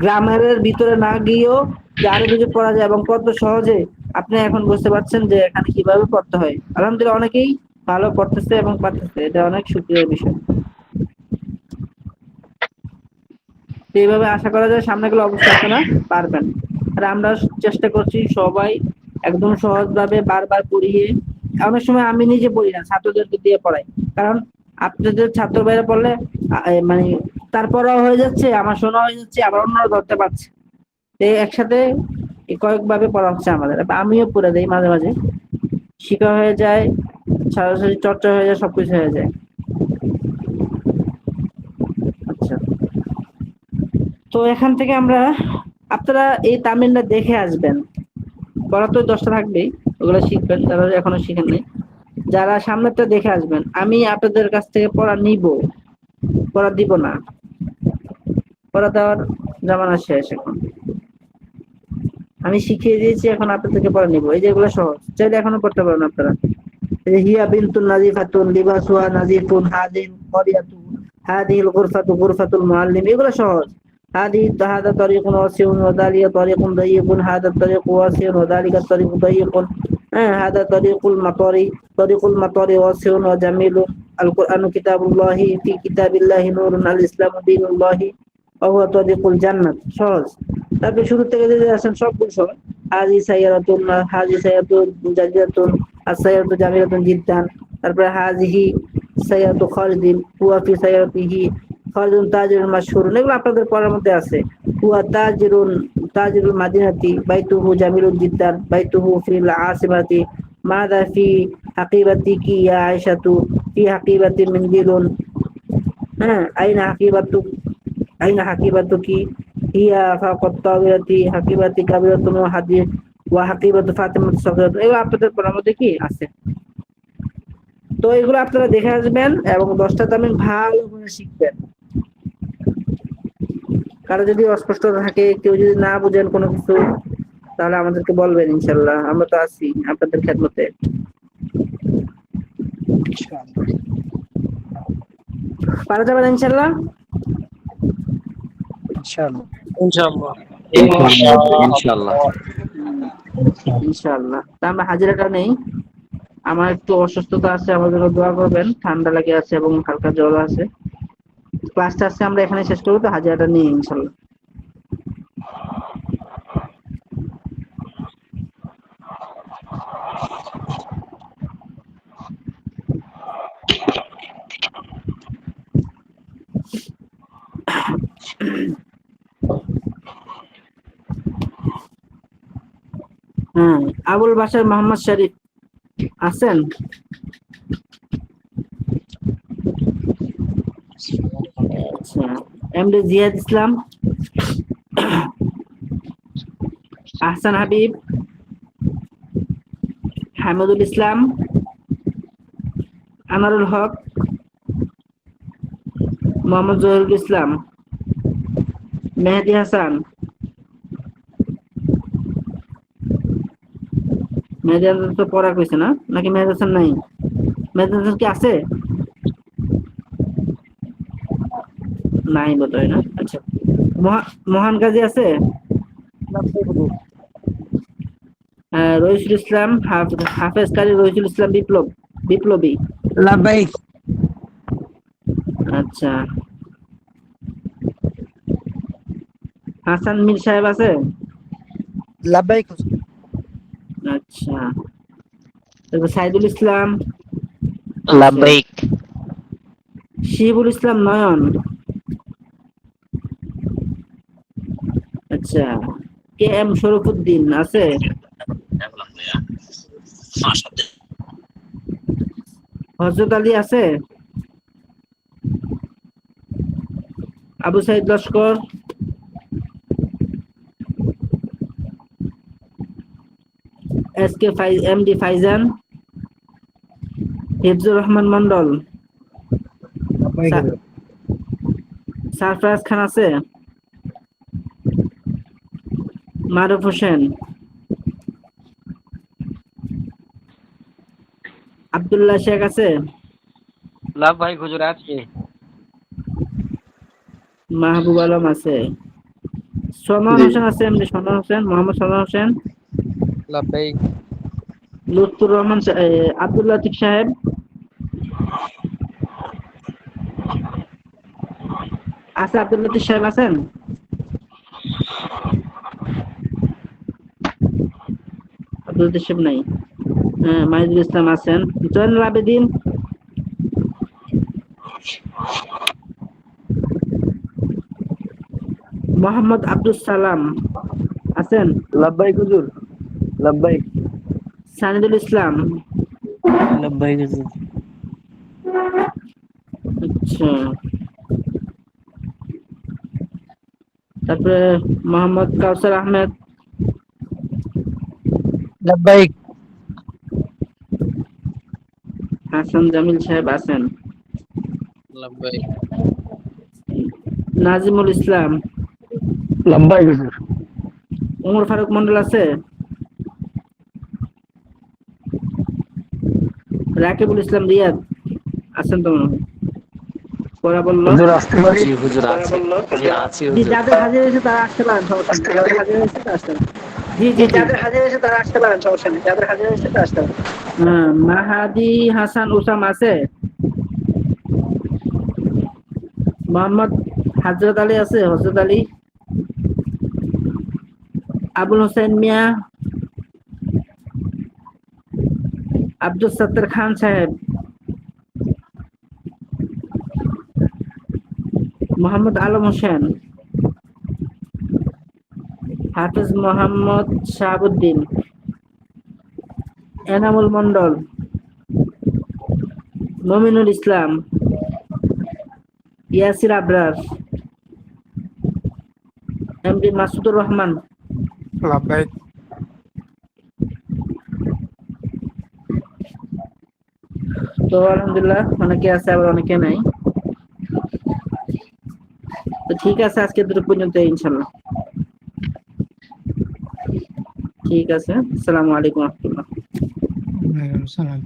[SPEAKER 3] গ্রামারের ভিতরে না গিয়েও যে আরবি যে পড়া যায় এবং কত সহজে আপনি এখন বুঝতে পারছেন যে এখানে কিভাবে পড়তে হয়। আলহামদুলিল্লাহ অনেকেই ভালো পড়তেছে এবং পারতেছে, এটা অনেক শুকরিয়ার বিষয়। তো এইভাবে আশা করা যায় সামনেগুলো অবশ্যই আপনারা পারবেন। আর আমরা চেষ্টা করছি সবাই একদম সহজভাবে বারবার পড়িয়ে অনেক সময় আমি নিজে পড়ি না, ছাত্রদেরকে দিয়ে পড়াই, কারণ আপনাদের ছাত্র বাইরে পড়লে মানে তারপরেও হয়ে যাচ্ছে, আমার শোনা হয়ে যাচ্ছে, আবার অন্যরা ধরতে পারছে, এই একসাথে কয়েকভাবে পড়া হচ্ছে আমাদের। আমিও পড়ে দেই মাঝে মাঝে, শিখা হয়ে যায়, সরাসরি চর্চা হয়ে যায়, সবকিছু হয়ে যায়। আচ্ছা, তো এখান থেকে আমরা, আপনারা এই তামিলটা দেখে আসবেন, পড়া তো 10টা থাকবেই, ওগুলো শিখবেন যারা এখনো শিখেন নাই। যারা সামনেরটা দেখে আসবেন, আমি আপনাদের কাছ থেকে পড়া নিব, পড়া দিব না, পড়া দেওয়ার জামানা শেষ এখন। আমি শিখিয়ে দিয়েছি, এখন আপনাদেরকে পড়া নিব। এই যেগুলো সহজ, চাইলে এখনো পড়তে পারেন আপনারা। এই যে হিয়া বিনতুন নাজিফাতুন লিবাসুহা নাজিফুন হাদিন করিয়াতু হাদিল গুরফাতু গুরফাতুল মুআল্লিম, এগুলো সহজ। হাদা তরিকুন ওয়াসিউন ওয়া যালিকা তরিকুন দাইয়িকুন, হাদা তরিকু ওয়াসিউন ওয়া যালিকা তরিকু দাইয়িকুন, হ্যাঁ, হাদা তরিকুল মাতরি ওয়াসিউন ওয়া জামিলুন, আল কুরআনু কিতাবুল্লাহি ফি কিতাবিল্লাহি নূরুন, আল ইসলামু দীনুল্লাহি ওয়া হুয়া তরিকুল জান্নাত, সহজ। তারপরে শুরু থেকে যদি আসেন সবগুলো সহজ। হাজি সাইয়াতুন জাদিদাতুন, as-sayyaratu jamilatun jiddan, তারপরে হাজিহি সাইয়াতু খালিদিন, হুয়া ফি সাইয়াতিহি খালিদুন তাজিরুন মাশহুরুন, এগুলো আপনাদের পড়ার মধ্যে আছে। হুয়া তাজিরুল মাদিনাতি, বাইতুহু জামিলুন জিদ্দান, বাইতুহু ফিল আসিমাতি, মাযা ফি হাকিবাতিকি ইয়া আয়েশাতু, ফি হাকিবাতি মিনজিলুন, হ্যাঁ, আইনা হাকিবাতুকি হিয়া ফাওকাত তাওয়ারাতি, হাকিবাতি কাবিরাতুন ওয়া হাদিস ওয়া হাকিবাতু ফাতিমাতু সাগীরাতুন, এগুলো আপনাদের পড়ার মধ্যে কি আছে। তো এগুলো আপনারা দেখে আসবেন এবং 10টা তামিল ভালো করে শিখবেন। কারো যদি অস্পষ্ট থাকে, কেউ যদি না বুঝেন কোনো কিছু, তাহলে আমাদেরকে বলবেন, ইনশাল্লাহ আমরা তো আছি আপনাদের খেদমতে। পারা যাবেন ইনশাল্লাহ।
[SPEAKER 2] ইনশাআল্লাহ।
[SPEAKER 5] ইনশাআল্লাহ।
[SPEAKER 4] ইনশাআল্লাহ।
[SPEAKER 3] ইনশাআল্লাহ। তা আমরা হাজিরাটা নেই, আমার একটু অসুস্থতা আছে, আমার জন্য দোয়া করবেন, ঠান্ডা লেগে আছে এবং হালকা জ্বর আছে। ক্লাসটা আজকে আমরা এখানে শেষ করবো, তো হাজিরাটা নিই ইনশাল্লাহ। হ্যাঁ, আবুল বাশার মোহাম্মদ শরীফ আছেন? আচ্ছা, এমডি জিয়াদ ইসলাম, আহসান হাবিব, হামিদুল ইসলাম, আনারুল হক, মোহাম্মদ জহিরুল ইসলাম, মেহেদি হাসান। মেহেদি হাসান তো পড়া কইছে না, নাকি মেহেদি হাসান নাই? মেহেদি হাসান কি আছে? নাই বোধহয় না। আচ্ছা, মহান গাজী আছে? রইসুল ইসলাম, হাফেজ কারি রইসুল ইসলাম বিপ্লবী।
[SPEAKER 2] লাব্বাইক।
[SPEAKER 3] আচ্ছা, হাসান মীর সাহেব আছে?
[SPEAKER 2] লাব্বাইক।
[SPEAKER 3] আচ্ছা, তারপর সাইদুল ইসলাম,
[SPEAKER 5] লাব্বাইক।
[SPEAKER 3] শিবুল ইসলাম নয়ন। আচ্ছা, কে এম শরফুদ্দিন আছে? হযরত আলী আছে? আবু সাইদ লস্কর, এমডি ফাইজান, হিফজুর রহমান মন্ডল, সারফরাজ খান আছে? মারুফ হোসেন, আব্দুল্লাহ শেখ আছে?
[SPEAKER 5] লাব্বাইক হুজুর আছে।
[SPEAKER 3] মাহবুব আলম আছে? সলমান হোসেন আছে? এমডি সলমান হোসেন, মোহাম্মদ সলমান হোসেন,
[SPEAKER 5] লাব্বাইক।
[SPEAKER 3] লুৎফুর রহমান, আব্দুল লতিফ সাহেব আছে? আব্দুল লতিফ সাহেব আছেন? আব্দুল লতিফ সাহেব নাই। হ্যাঁ, মাহিদুল ইসলাম আছেন। জয়নুল আবেদিন, মোহাম্মদ আব্দুল সালাম আছেন।
[SPEAKER 7] লাব্বাইক হুজুর, লাব্বাইক।
[SPEAKER 3] সানিদুল ইসলাম,
[SPEAKER 4] লাব্বাইক হুজুর।
[SPEAKER 3] আচ্ছা। তারপরে মোহাম্মদ কাউসার আহমেদ,
[SPEAKER 2] লাব্বাইক।
[SPEAKER 3] হাসান জামিল সাহেব আছেন।
[SPEAKER 7] লাব্বাইক।
[SPEAKER 3] নাজিমুল ইসলাম,
[SPEAKER 2] লাব্বাইক হুজুর।
[SPEAKER 3] উমর ফারুক মন্ডল আছে। রাকিবুল ইসলাম রিয়াদ আছেন তো মনে হয়। পড়া বললো
[SPEAKER 2] হুজুর আসতে পারি?
[SPEAKER 4] জি হুজুর আছে, জি আছে
[SPEAKER 3] জি,
[SPEAKER 4] হুজুর।
[SPEAKER 3] যাদের হাজির হয়েছে তারা আসতে পারেন, সমস্যা নেই। যাদের হাজির হয়েছে তারা আসতে পারেন। জি জি জি, যাদের হাজির হয়েছে তারা আসতে পারেন, সমস্যা নেই। যাদের হাজির হয়েছে তারা আসতে পারেন। হ্যাঁ, মাহাদি হাসান উসাম আছে। মোহাম্মদ হযরত আলী আছে, হযরত আলী। আবুল হোসেন মিয়া, আব্দুল সত্তার খান সাহেব, মোহাম্মদ আলম হোসেন, হাফেজ মোহাম্মদ শাহাবুদ্দিন, এনামুল মন্ডল, মমিনুল ইসলাম, ইয়াসির আবরার, এমডি মাসুদুর রহমান।
[SPEAKER 2] লাব্বাইক।
[SPEAKER 3] তো আলহামদুলিল্লাহ, অনেকে আছে আবার অনেকে নাই। তো ঠিক আছে, আজকে দুটো পর্যন্ত ইনশাল্লাহ। ঠিক আছে, আসসালামু আলাইকুম রহমতুল্লাহ।
[SPEAKER 2] ওয়ালাইকুম আসসালাম।